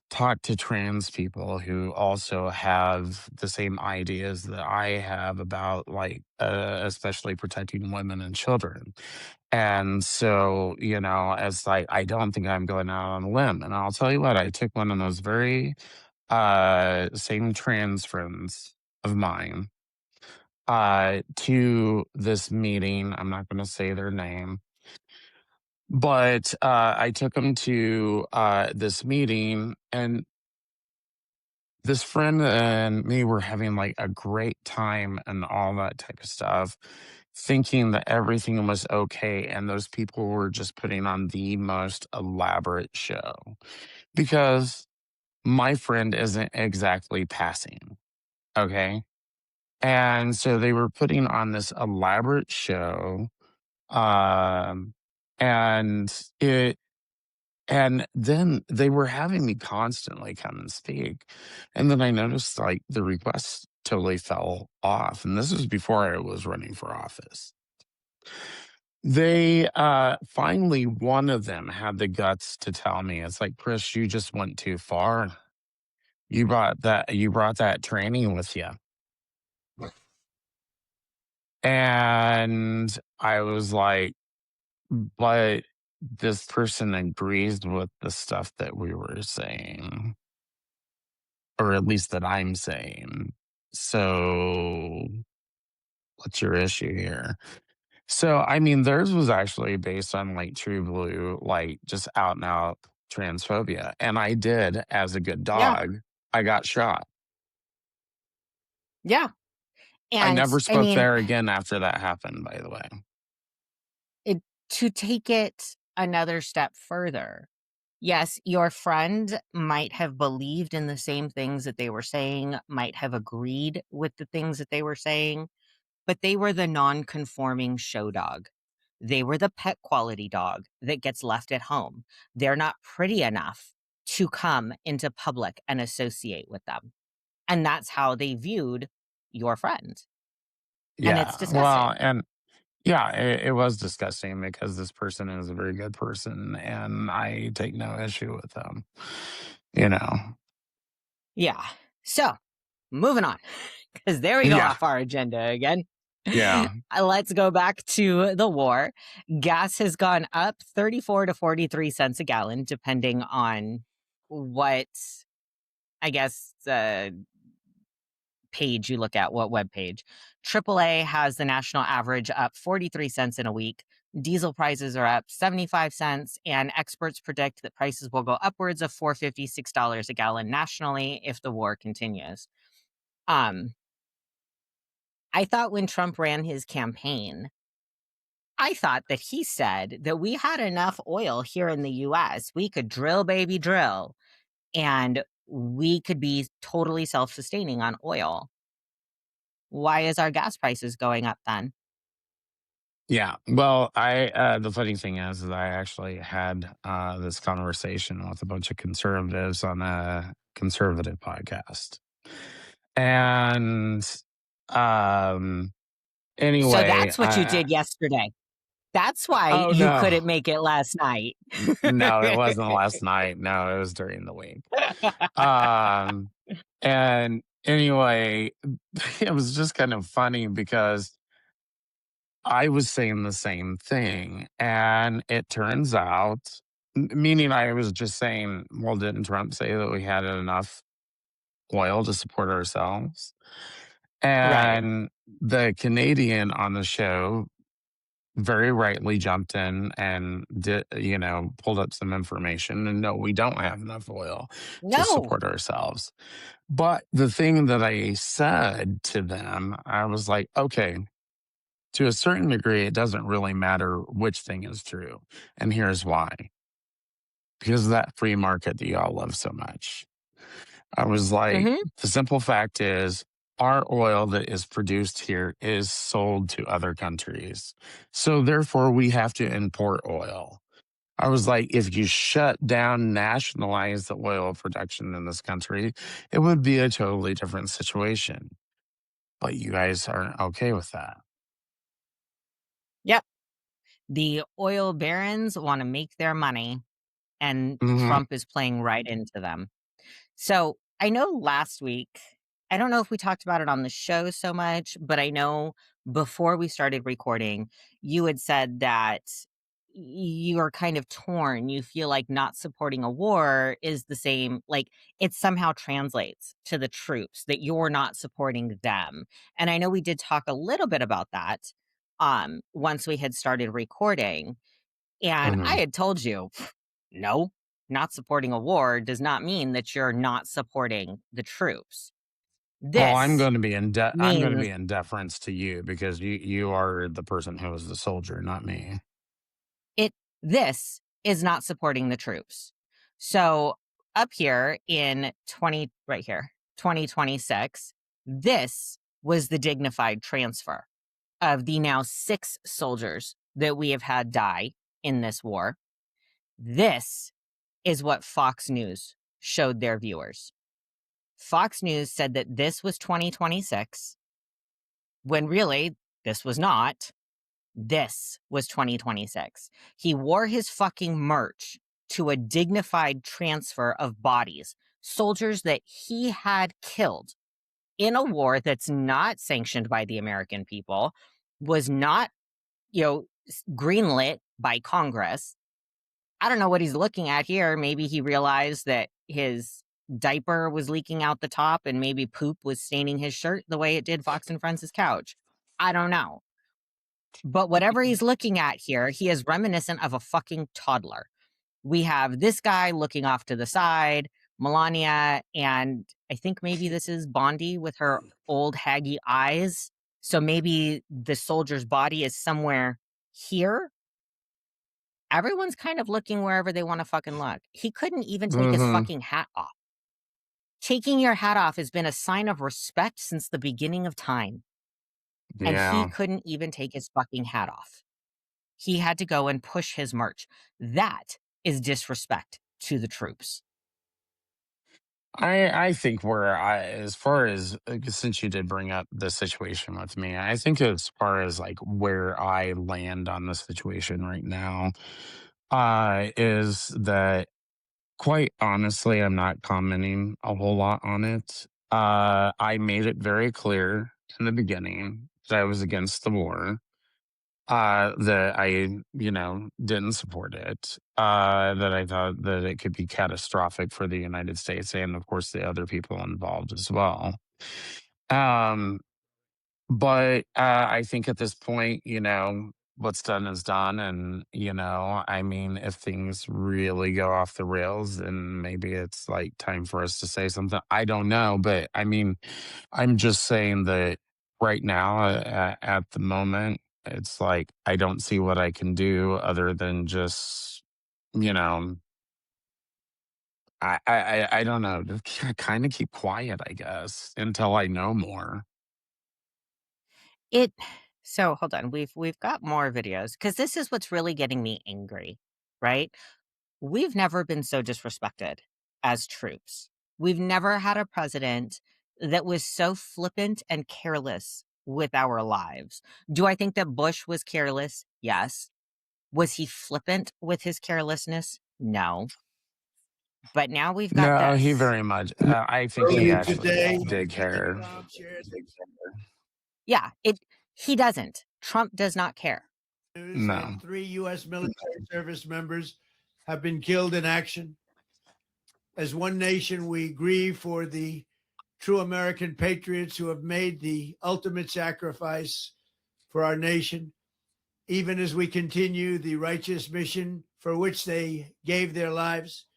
talk to trans people who also have the same ideas that I have about, like, especially protecting women and children. And so, it's like I don't think I'm going out on a limb. And I'll tell you what, I took one of those very same trans friends of mine to this meeting. I'm not going to say their name, but I took them to this meeting, and this friend and me were having like a great time and all that type of stuff, thinking that everything was okay. And those people were just putting on the most elaborate show because my friend isn't exactly passing. Okay. And so they were putting on this elaborate show. Um, and it, and then they were having me constantly come and speak. And then I noticed like the request totally fell off. And this was before I was running for office. They finally, one of them had the guts to tell me, it's like, Chris, you just went too far. You brought that training with you. And I was like, but this person agrees with the stuff that we were saying, or at least that I'm saying. So what's your issue here? So, I mean, theirs was actually based on like true blue, like just out and out transphobia. And I did, as a good Yeah. dog, I got shot. Yeah. I And never I spoke mean, there again after that happened, by the way. it, to take it another step further, yes, your friend might have believed in the same things that they were saying, might have agreed with the things that they were saying, but they were the non-conforming show dog. They were the pet quality dog that gets left at home. They're not pretty enough to come into public and associate with them. And that's how they viewed your friend. And it's Yeah. Well, disgusting. and yeah, it was disgusting because this person is a very good person and I take no issue with them, you know? Yeah. So moving on, because there we go Yeah. off our agenda again. Yeah. Let's go back to the war. Gas has gone up 34 to 43 cents a gallon, depending on what, I guess, page you look at, what web page. AAA has the national average up 43 cents in a week. Diesel prices are up 75 cents, and experts predict that prices will go upwards of $4.56 a gallon nationally if the war continues. Um, I thought when Trump ran his campaign, I thought that he said that we had enough oil here in the US. We could drill, baby, drill, and we could be totally self sustaining on oil. Why is our gas prices going up then? Yeah. Well, the funny thing is that I actually had this conversation with a bunch of conservatives on a conservative podcast. And um So anyway, that's what you did yesterday. That's why oh you no. couldn't make it last night. No, it wasn't last night. No, it was during the week. Um and anyway, it was just kind of funny because I was saying the same thing. And it turns out, meaning I was just saying, well, didn't Trump say that we had enough oil to support ourselves? Right. And the Canadian on the show very rightly jumped in and did, pulled up some information. And no, we don't have enough oil to No. support ourselves. But the thing that I said to them, I was like, okay, to a certain degree, it doesn't really matter which thing is true. And here's why: because of that free market that y'all love so much. I was like, Hmm. the simple fact is, our oil that is produced here is sold to other countries. So therefore, we have to import oil. I was like, if you shut down, nationalize the oil production in this country, it would be a totally different situation. But you guys aren't okay with that. Yep. The oil barons want to make their money, and Mhm. Trump is playing right into them. So I know last week, I don't know if we talked about it on the show so much, but I know before we started recording, you had said that you are kind of torn. You feel like not supporting a war is the same, like it somehow translates to the troops that you're not supporting them. And I know we did talk a little bit about that once we had started recording. And I Mhm. had told you, no, not supporting a war does not mean that you're not supporting the troops. Well, This I'm gonna be means in deference to you because you are the person who was the soldier, not me. it this is not supporting the troops. So up here in 20 right here, 2026, this was the dignified transfer of the now 6 soldiers that we have had die in this war. This is what Fox News showed their viewers. Fox News said that this was 2026, when really this was not. This was 2026. He wore his fucking merch to a dignified transfer of bodies, soldiers that he had killed in a war that's not sanctioned by the American people, was not, greenlit by Congress. I don't know what he's looking at here. Maybe he realized that his diaper was leaking out the top and maybe poop was staining his shirt the way it did Fox and Friends' couch. I don't know. But whatever he's looking at here, he is reminiscent of a fucking toddler. We have this guy looking off to the side, Melania, and I think maybe this is Bondi with her old haggy eyes. So maybe the soldier's body is somewhere here. Everyone's kind of looking wherever they want to fucking look. He couldn't even take his Mhm. fucking hat off. Taking your hat off has been a sign of respect since the beginning of time. And he Yeah. couldn't even take his fucking hat off. He had to go and push his merch. That is disrespect to the troops. I think where as far as since you did bring up the situation with me, I think as far as like where I land on the situation right now, is that quite honestly, I'm not commenting a whole lot on it. I made it very clear in the beginning that I was against the war. That I, didn't support it. That I thought that it could be catastrophic for the United States and, of course, the other people involved as well. Um, but I think at this point, what's done is done. And, I mean, if things really go off the rails, then maybe it's like time for us to say something. I don't know. But I mean, I'm just saying that right now, at the moment, it's like I don't see what I can do other than just, you know, I don't know, just kind of keep quiet, I guess, until I know more. It so hold on. We've got more videos because this is what's really getting me angry, right? We've never been so disrespected as troops. We've never had a president that was so flippant and careless with our lives. Do I think that Bush was careless? Yes. Was he flippant with his carelessness? No. But now we've got No, he this. very much. I think he Earlier actually today, did President care. Trump shared Yeah, he doesn't. Trump does not care. news that No, 3 U.S. military service members have been killed in action. As one nation, we grieve for the true American patriots who have made the ultimate sacrifice for our nation, even as we continue the righteous mission for which they gave their lives.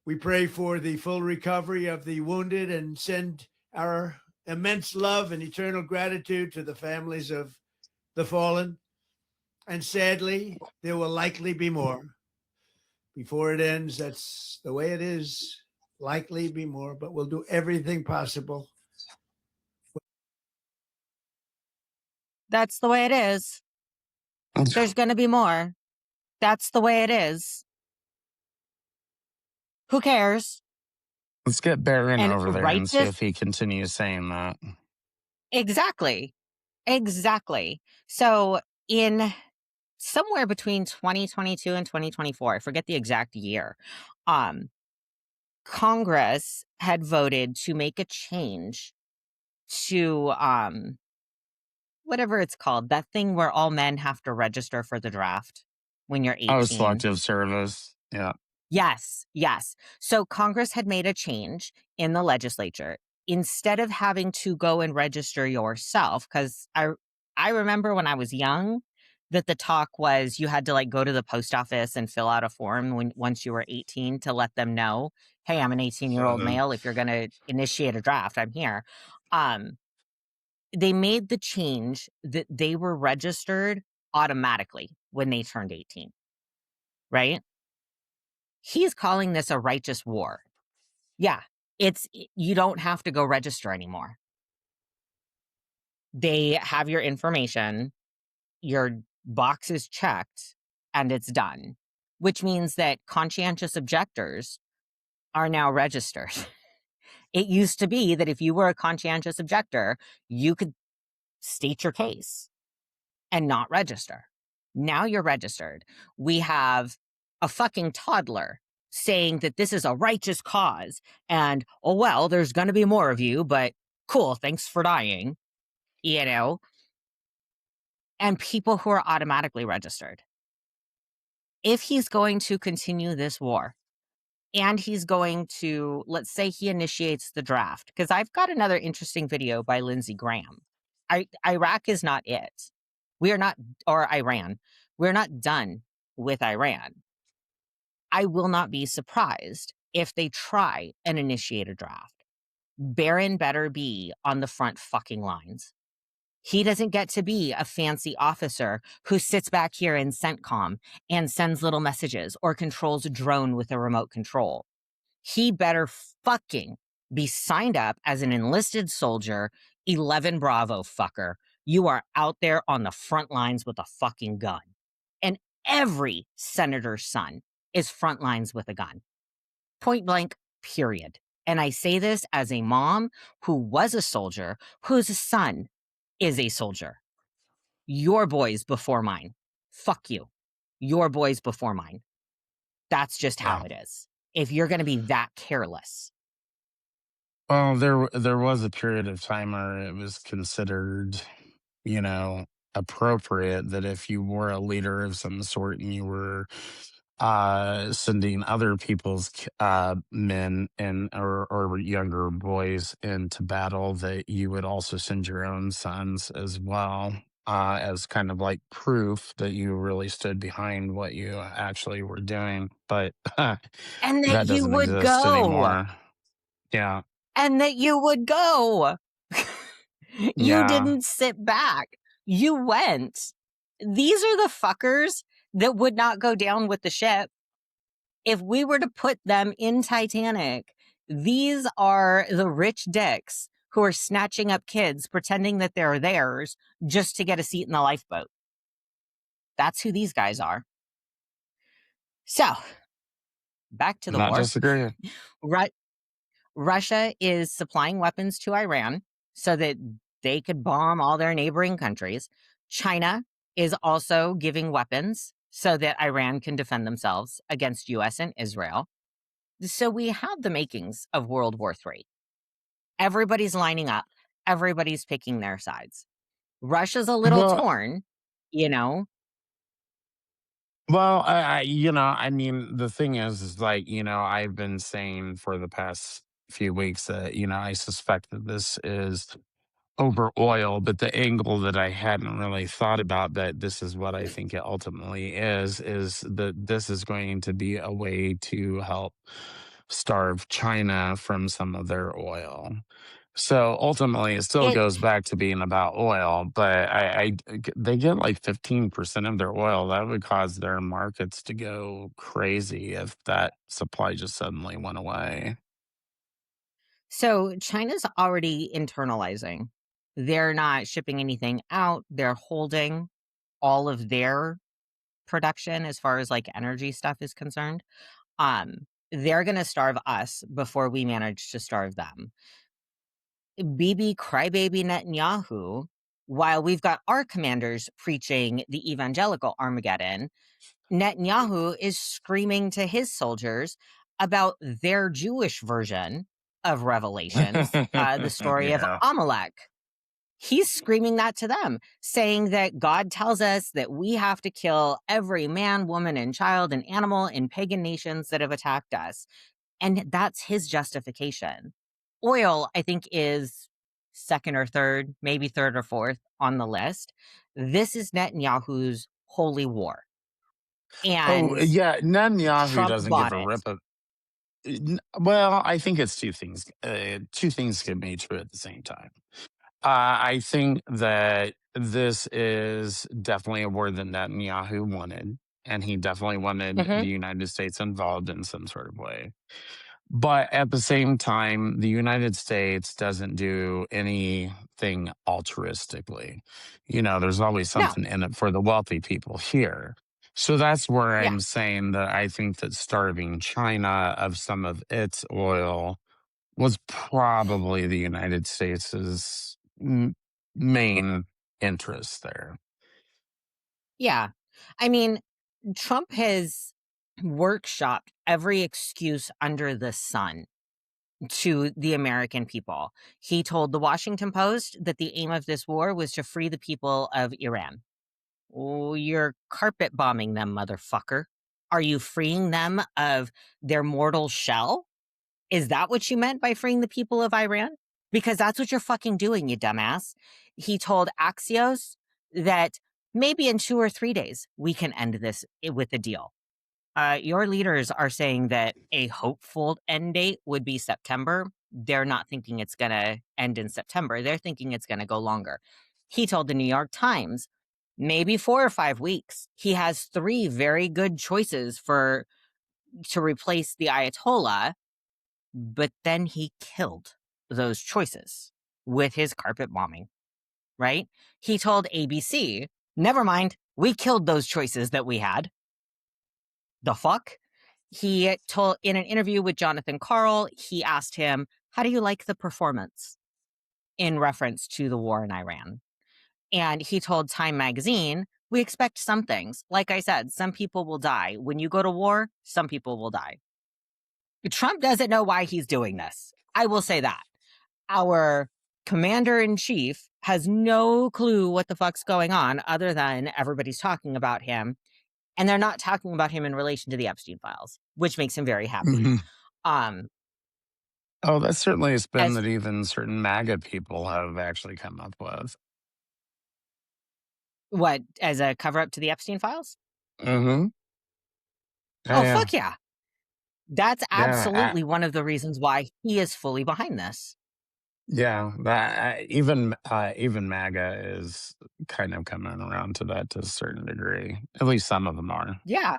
We pray for the full recovery of the wounded and send our immense love and eternal gratitude to the families of the fallen. And sadly, there will likely be more. Before it ends, that's the way it is. Likely be more, but we'll do everything possible. That's the way it is. There's going to be more. That's the way it is. Who cares? Let's get Barron And over there and see righteous, if he continues saying that. exactly. Exactly. So in somewhere between 2022 and 2024, I forget the exact year, um, Congress had voted to make a change to whatever it's called, that thing where all men have to register for the draft when you're Oh, 18. Selective Service. Yeah. Yes, yes. So Congress had made a change in the legislature. Instead of having to go and register yourself, because I remember when I was young that the talk was you had to like go to the post office and fill out a form when once you were 18 to let them know, hey, I'm an 18-year-old Mhm. male. If you're gonna initiate a draft, I'm here. Um, they made the change that they were registered automatically when they turned 18, right? He's calling this a righteous war. Yeah, you don't have to go register anymore. They have your information, your box is checked, and it's done, which means that conscientious objectors are now registered. It used to be that if you were a conscientious objector, you could state your case and not register. Now you're registered. We have a fucking toddler saying that this is a righteous cause and, oh, well, there's going to be more of you, but cool, thanks for dying, you know, and people who are automatically registered. If he's going to continue this war and he's going to, let's say he initiates the draft, because I've got another interesting video by Lindsey Graham. Iraq is not it. We are not, or Iran, we're not done with Iran. I will not be surprised if they try and initiate a draft. Barron better be on the front fucking lines. He doesn't get to be a fancy officer who sits back here in CENTCOM and sends little messages or controls a drone with a remote control. He better fucking be signed up as an enlisted soldier, 11 Bravo fucker. You are out there on the front lines with a fucking gun. And every senator's son is front lines with a gun. Point blank, period. And I say this as a mom who was a soldier, whose son is a soldier. Your boys before mine. Fuck you. Your boys before mine. That's just how Yeah. it is. If you're going to be that careless. Well, there was a period of time where it was considered, you know, appropriate that if you were a leader of some sort and you were sending other people's men and or younger boys into battle, that you would also send your own sons as well, as kind of like proof that you really stood behind what you actually were doing. But And that that you doesn't would exist go. anymore. Yeah. And that you would go. You Yeah. didn't sit back. You went. These are the fuckers that would not go down with the ship. If we were to put them in Titanic, these are the rich dicks who are snatching up kids, pretending that they're theirs just to get a seat in the lifeboat. That's who these guys are. So, back to the Not war. disagreeing. Ru- Russia is supplying weapons to Iran so that they could bomb all their neighboring countries. China is also giving weapons so that Iran can defend themselves against US and Israel. So we have the makings of World War III. Everybody's lining up. Everybody's picking their sides. Russia's a little Well, torn, you know. well, I mean, the thing is like, I've been saying for the past few weeks that, I suspect that this is over oil, but the angle that I hadn't really thought about, that this is what I think it ultimately is that this is going to be a way to help starve China from some of their oil. So ultimately, it still It goes back to being about oil, but they get like 15% of their oil. That would cause their markets to go crazy if that supply just suddenly went away. so China's already internalizing. They're not shipping anything out. They're holding all of their production as far as like energy stuff is concerned. They're going to starve us before we manage to starve them. Bibi crybaby Netanyahu, while we've got our commanders preaching the evangelical Armageddon, Netanyahu is screaming to his soldiers about their Jewish version of Revelations, the story of Yeah. Amalek. He's screaming that to them, saying that God tells us that we have to kill every man, woman, and child and animal in pagan nations that have attacked us. And that's his justification. Oil, I think, is second or third, maybe third or fourth on the list. This is Netanyahu's holy war. Oh, And yeah, Netanyahu Trump doesn't give bought a it. rip of well, I think it's 2 things, 2 things can be true at the same time. I think that this is definitely a war that Netanyahu wanted, and he definitely wanted Hmm. the United States involved in some sort of way. But at the same time, the United States doesn't do anything altruistically. There's always No. something in it for the wealthy people here. So that's where Yeah. I'm saying that I think that starving China of some of its oil was probably the United States' main interest there. Yeah. I mean, Trump has workshopped every excuse under the sun to the American people. He told the Washington Post that the aim of this war was to free the people of Iran. Oh, you're carpet bombing them, motherfucker. Are you freeing them of their mortal shell? Is that what you meant by freeing the people of Iran? Because that's what you're fucking doing, you dumbass. He told Axios that maybe in 2 or 3 days we can end this with a deal. Your leaders are saying that a hopeful end date would be September. They're not thinking it's going to end in September. They're thinking it's going to go longer. He told the New York Times maybe 4 or 5 weeks. He has 3 very good choices to replace the Ayatollah, but then he killed those choices with his carpet bombing, right? He told ABC, never mind, we killed those choices that we had. The fuck? He told in an interview with Jonathan Karl, he asked him, how do you like the performance in reference to the war in Iran? And he told Time magazine, we expect some things. Like I said, some people will die. When you go to war, some people will die. Trump doesn't know why he's doing this. I will say that. Our commander in chief has no clue what the fuck's going on other than everybody's talking about him. And they're not talking about him in relation to the Epstein files, which makes him very happy. Mhm. Um, Oh, that's certainly a spin as that even certain MAGA people have actually come up with. what, as a cover up to the Epstein files? Mhm. Yeah, Oh, yeah. fuck yeah. That's Yeah, absolutely one of the reasons why he is fully behind this. yeah, even MAGA is kind of coming around to that to a certain degree. At least some of them are. Yeah.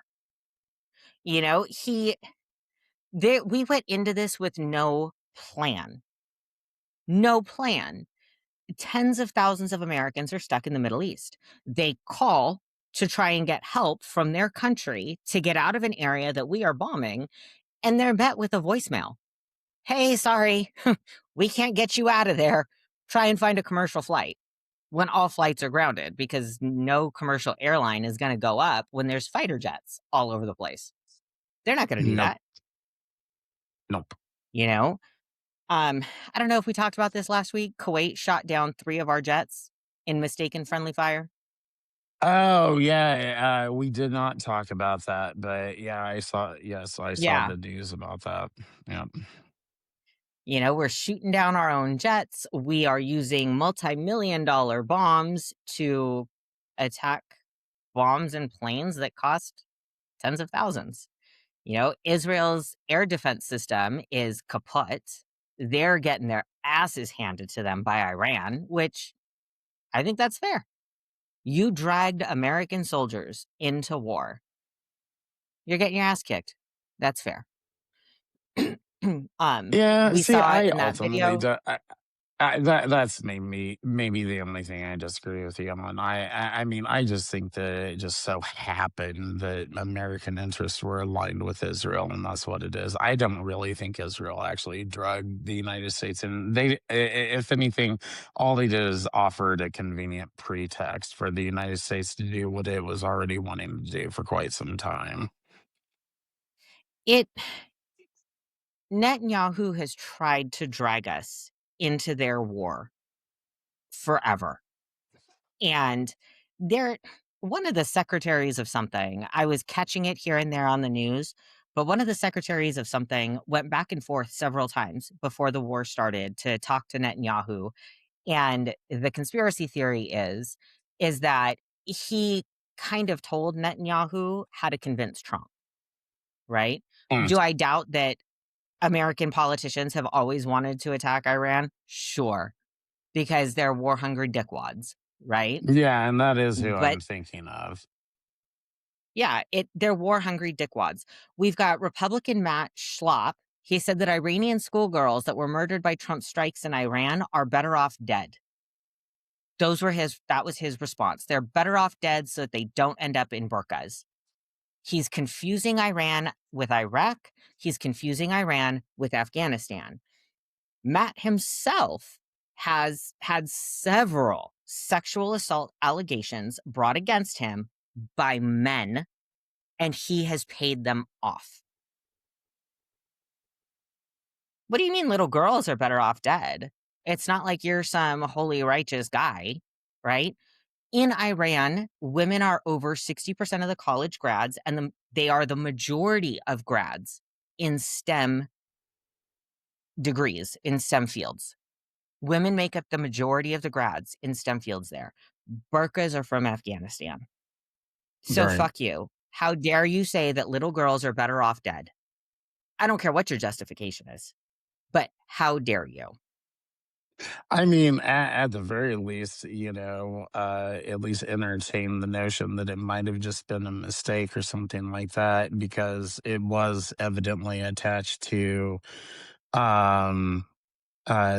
You know, we went into this with no plan. No plan. Tens of thousands of Americans are stuck in the Middle East. They call to try and get help from their country to get out of an area that we are bombing, and they're met with a voicemail. Hey, sorry, we can't get you out of there. Try and find a commercial flight, when all flights are grounded, because no commercial airline is going to go up when there's fighter jets all over the place. They're not going to do Nope, that, nope. you know? I don't know if we talked about this last week. Kuwait shot down 3 of our jets in mistaken friendly fire. Oh, yeah, we did not talk about that, but yeah, I saw Yeah. the news about that. Yep. You know, we're shooting down our own jets. We are using multi-million-dollar bombs to attack bombs and planes that cost tens of thousands. You know, Israel's air defense system is kaput. They're getting their asses handed to them by Iran, which I think that's fair. You dragged American soldiers into war. You're getting your ass kicked. That's fair. Yeah, We see, saw I in that ultimately video. do That's maybe the only thing I disagree with you on. I mean, I just think that it just so happened that American interests were aligned with Israel, and that's what it is. I don't really think Israel actually drugged the United States, and if anything, all they did is offered a convenient pretext for the United States to do what it was already wanting to do for quite some time. It Netanyahu has tried to drag us into their war forever. And they're one of the secretaries of something, I was catching it here and there on the news, but one of the secretaries of something went back and forth several times before the war started to talk to Netanyahu. And the conspiracy theory is that he kind of told Netanyahu how to convince Trump, right? Mm. Do I doubt that American politicians have always wanted to attack Iran? Sure, because they're war-hungry dickwads, right? Yeah, and that is who But I'm thinking of. yeah, they're war-hungry dickwads. We've got Republican Matt Schlapp. He said that Iranian schoolgirls that were murdered by Trump strikes in Iran are better off dead. That was his response. They're better off dead so that they don't end up in burqas. He's confusing Iran with Iraq. He's confusing Iran with Afghanistan. Matt himself has had several sexual assault allegations brought against him by men, and he has paid them off. What do you mean little girls are better off dead? It's not like you're some holy righteous guy, right? In Iran, women are over 60% of the college grads, and they are the majority of grads in STEM degrees, in STEM fields. Women make up the majority of the grads in STEM fields there. Burqas are from Afghanistan. So Right. fuck you. How dare you say that little girls are better off dead? I don't care what your justification is, but how dare you? I mean, at the very least, at least entertain the notion that it might have just been a mistake or something like that, because it was evidently attached to um,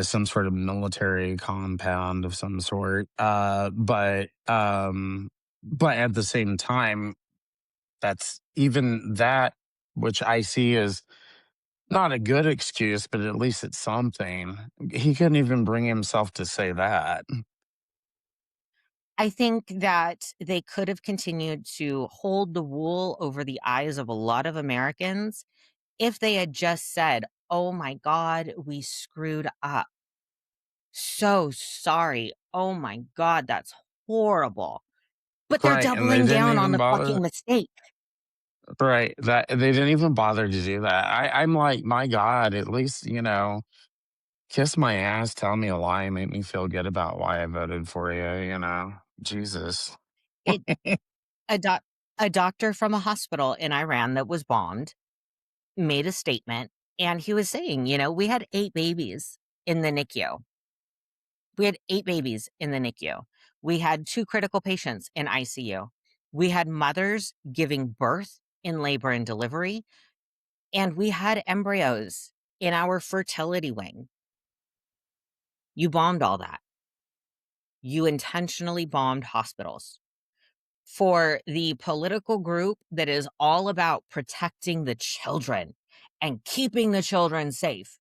some sort of military compound of some sort. But at the same time, that's even that, which I see as not a good excuse, but at least it's something. He couldn't even bring himself to say that. I think that they could have continued to hold the wool over the eyes of a lot of Americans if they had just said, "Oh my God, we screwed up. So sorry. Oh my God, that's horrible." But they're Right, and they doubling didn't down on even the fucking bother. mistake. Right, that they didn't even bother to do that. I'm like, "My god, at least, kiss my ass, tell me a lie, make me feel good about why I voted for you," you know? Jesus. It a doc a doctor from a hospital in Iran that was bombed made a statement, and he was saying, "We had 8 babies in the NICU. We had 8 babies in the NICU. We had 2 critical patients in ICU. We had mothers giving birth in labor and delivery, and we had embryos in our fertility wing. You bombed all that. You intentionally bombed hospitals." For the political group that is all about protecting the children and keeping the children safe,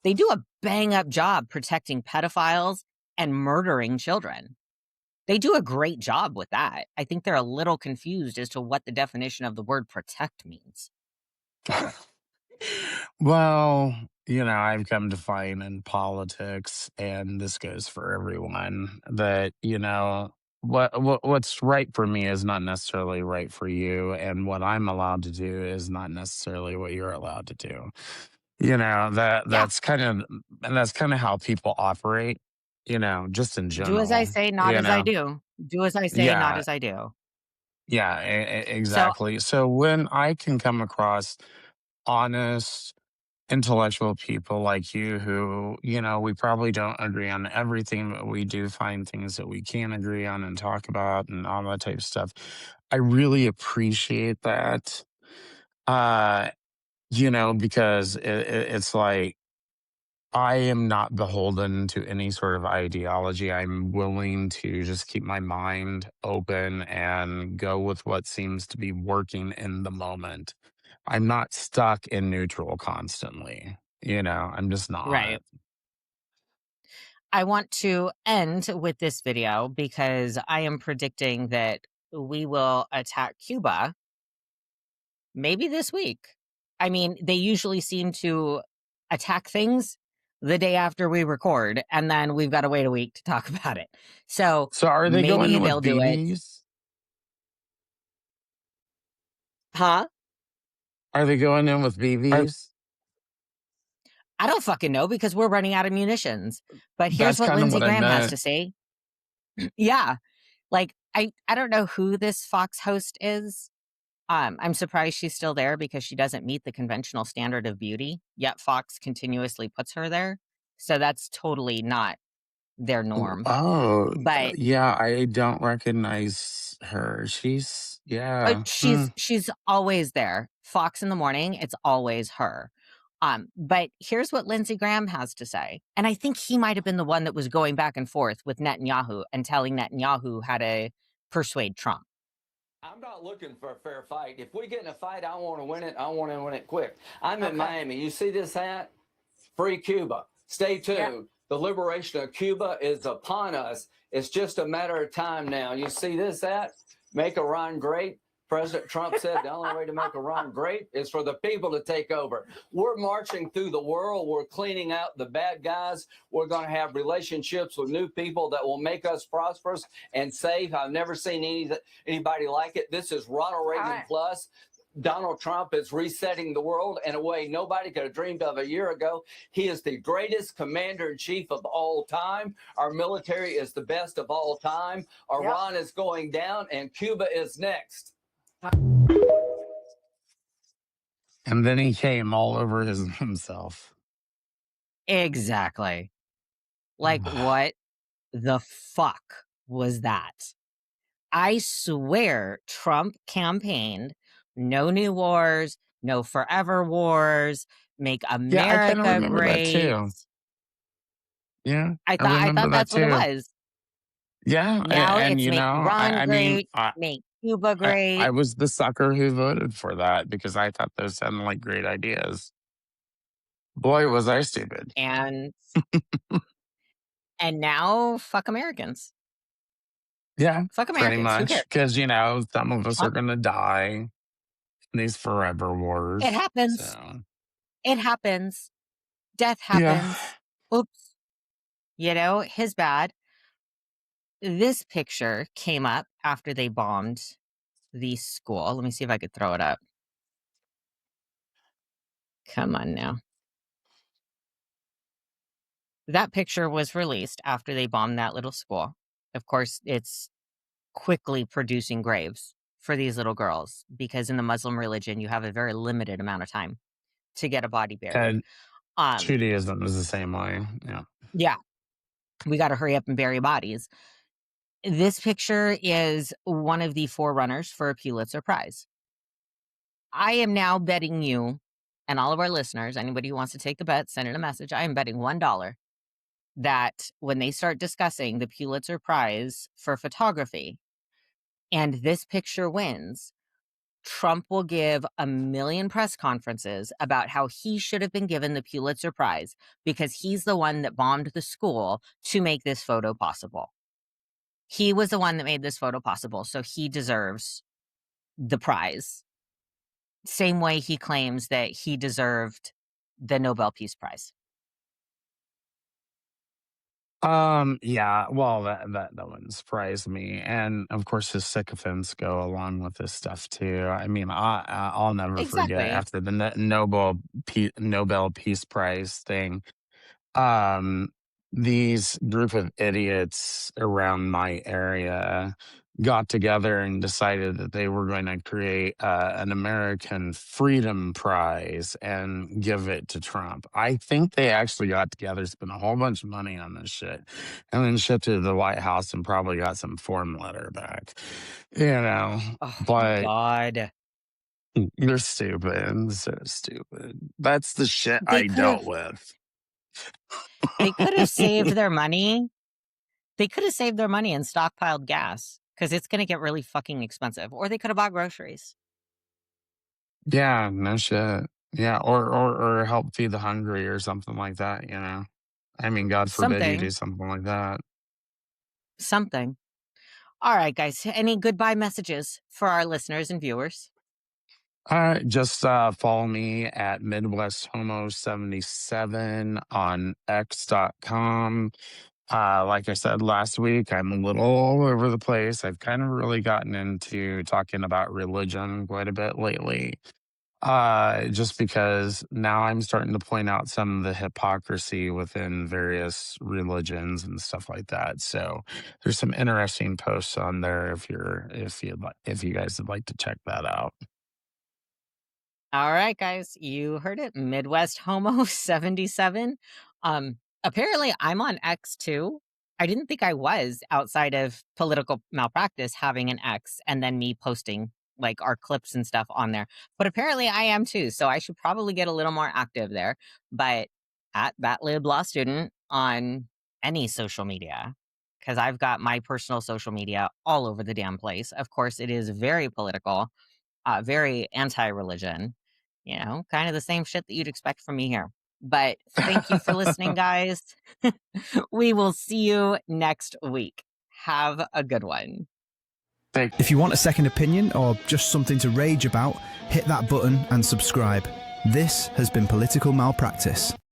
they do a bang up job protecting pedophiles and murdering children. They do a great job with that. I think they're a little confused as to what the definition of the word protect means. Well, I've come to find in politics, and this goes for everyone, that, what's right for me is not necessarily right for you, and what I'm allowed to do is not necessarily what you're allowed to do. Yeah. That's kind of how people operate, just in Do as I general. say, not You as I know, do. Do as I say, not yeah, as I do. yeah, So exactly. So when I can come across honest, intellectual people like you who, we probably don't agree on everything, but we do find things that we can agree on and talk about and all that type of stuff. I really appreciate that. Uh, because it's like, I am not beholden to any sort of ideology. I'm willing to just keep my mind open and go with what seems to be working in the moment. I'm not stuck in neutral constantly. I'm just Right. not. I want to end with this video because I am predicting that we will attack Cuba maybe this week. I mean, they usually seem to attack things the day after we record, and then we've got to wait a week to talk about it. So So are they going maybe in they'll with do it. BBs? Huh? Are they going in with BBs? I don't fucking know because we're running out of munitions. But here's That's what kind of Lindsey what I Graham has meant. to say. Yeah. Like, I don't know who this Fox host is. I'm surprised she's still there because she doesn't meet the conventional standard of beauty, yet Fox continuously puts her there. So that's totally not their norm. Oh, But yeah, I don't recognize her. Yeah. she's always there. Fox in the morning, it's always her. But here's what Lindsey Graham has to say. And I think he might have been the one that was going back and forth with Netanyahu and telling Netanyahu how to persuade Trump. I'm not looking for a fair fight. If we get in a fight, I want to win it. I want to win it quick. I'm in Miami. You see this hat? Free Cuba. Stay tuned. Yeah. The liberation of Cuba is upon us. It's just a matter of time now. You see this hat? Make Iran great. President Trump said the only way to make Iran great is for the people to take over. We're marching through the world. We're cleaning out the bad guys. We're going to have relationships with new people that will make us prosperous and safe. I've never seen anybody like it. This is Ronald Reagan plus. Donald Trump is resetting the world in a way nobody could have dreamed of a year ago. He is the greatest commander in chief of all time. Our military is the best of all time. Iran is going down and Cuba is next. And then he came all over himself. Exactly. Like, what the fuck was that? I swear Trump campaigned no new wars, no forever wars, make Yeah, I kind of America remember that great. too. Yeah, I I thought I remember thought that that's what it too. was. Yeah, Now and it's make Iran I mean, great, make Cuba I great, was the sucker who voted for that because I thought those sounded like great ideas. Boy, was I stupid. and now fuck Americans. Yeah, Fuck pretty Americans. Who cares? much. Because, some of us are Trump, going to die in these forever it wars. happens. So, It happens. Death yeah. happens. Oops. His bad. This picture came up after they bombed the school. Let me see if I could throw it up. Come on now. That picture was released after they bombed that little school. Of course, it's quickly producing graves for these little girls because in the Muslim religion, you have a very limited amount of time to get a body buried. And Um, Judaism is the same way. Yeah. yeah, we got to hurry up and bury bodies. This picture is one of the forerunners for a Pulitzer Prize. I am now betting you and all of our listeners, anybody who wants to take the bet, send in a message. I am betting $1 that when they start discussing the Pulitzer Prize for photography and this picture wins, Trump will give a million press conferences about how he should have been given the Pulitzer Prize because he's the one that bombed the school to make this photo possible. He was the one that made this photo possible, so he deserves the prize. Same way he claims that he deserved the Nobel Peace Prize. Yeah, well, that wouldn't surprise me, and of course, his sycophants go along with this stuff too. I mean, I'll never forget Exactly. after the Nobel Peace Prize thing. Um, these group of idiots around my area got together and decided that they were going to create an American Freedom Prize and give it to Trump. I think they actually got together, spent a whole bunch of money on this shit, and then shipped it to the White House and probably got some form letter back. Oh, But God. they're stupid, so stupid. That's the shit They I could dealt have with. They could have saved their money. They could have saved their money and stockpiled gas because it's going to get really fucking expensive. Or they could have bought groceries. Yeah, no shit. Yeah, or help feed the hungry or something like that, you know? I mean, God forbid you do Something. something like that. Something. All right, guys. Any goodbye messages for our listeners and viewers? Just follow me at Midwest Homo 77 on x.com. Like I said last week, I'm a little all over the place. I've kind of really gotten into talking about religion quite a bit lately. Just because now I'm starting to point out some of the hypocrisy within various religions and stuff like that. So there's some interesting posts on there if you guys would like to check that out. All right, guys, you heard it. Midwest Homo 77. Apparently I'm on X too. I didn't think I was outside of political malpractice having an X and then me posting like our clips and stuff on there. But apparently I am too. So I should probably get a little more active there. But at that lib law student on any social media, because I've got my personal social media all over the damn place. Of course, it is very political, very anti-religion, you know, kind of the same shit that you'd expect from me here. But thank you for listening, guys. We will see you next week. Have a good one. If you want a second opinion or just something to rage about, hit that button and subscribe. This has been Political Malpractice.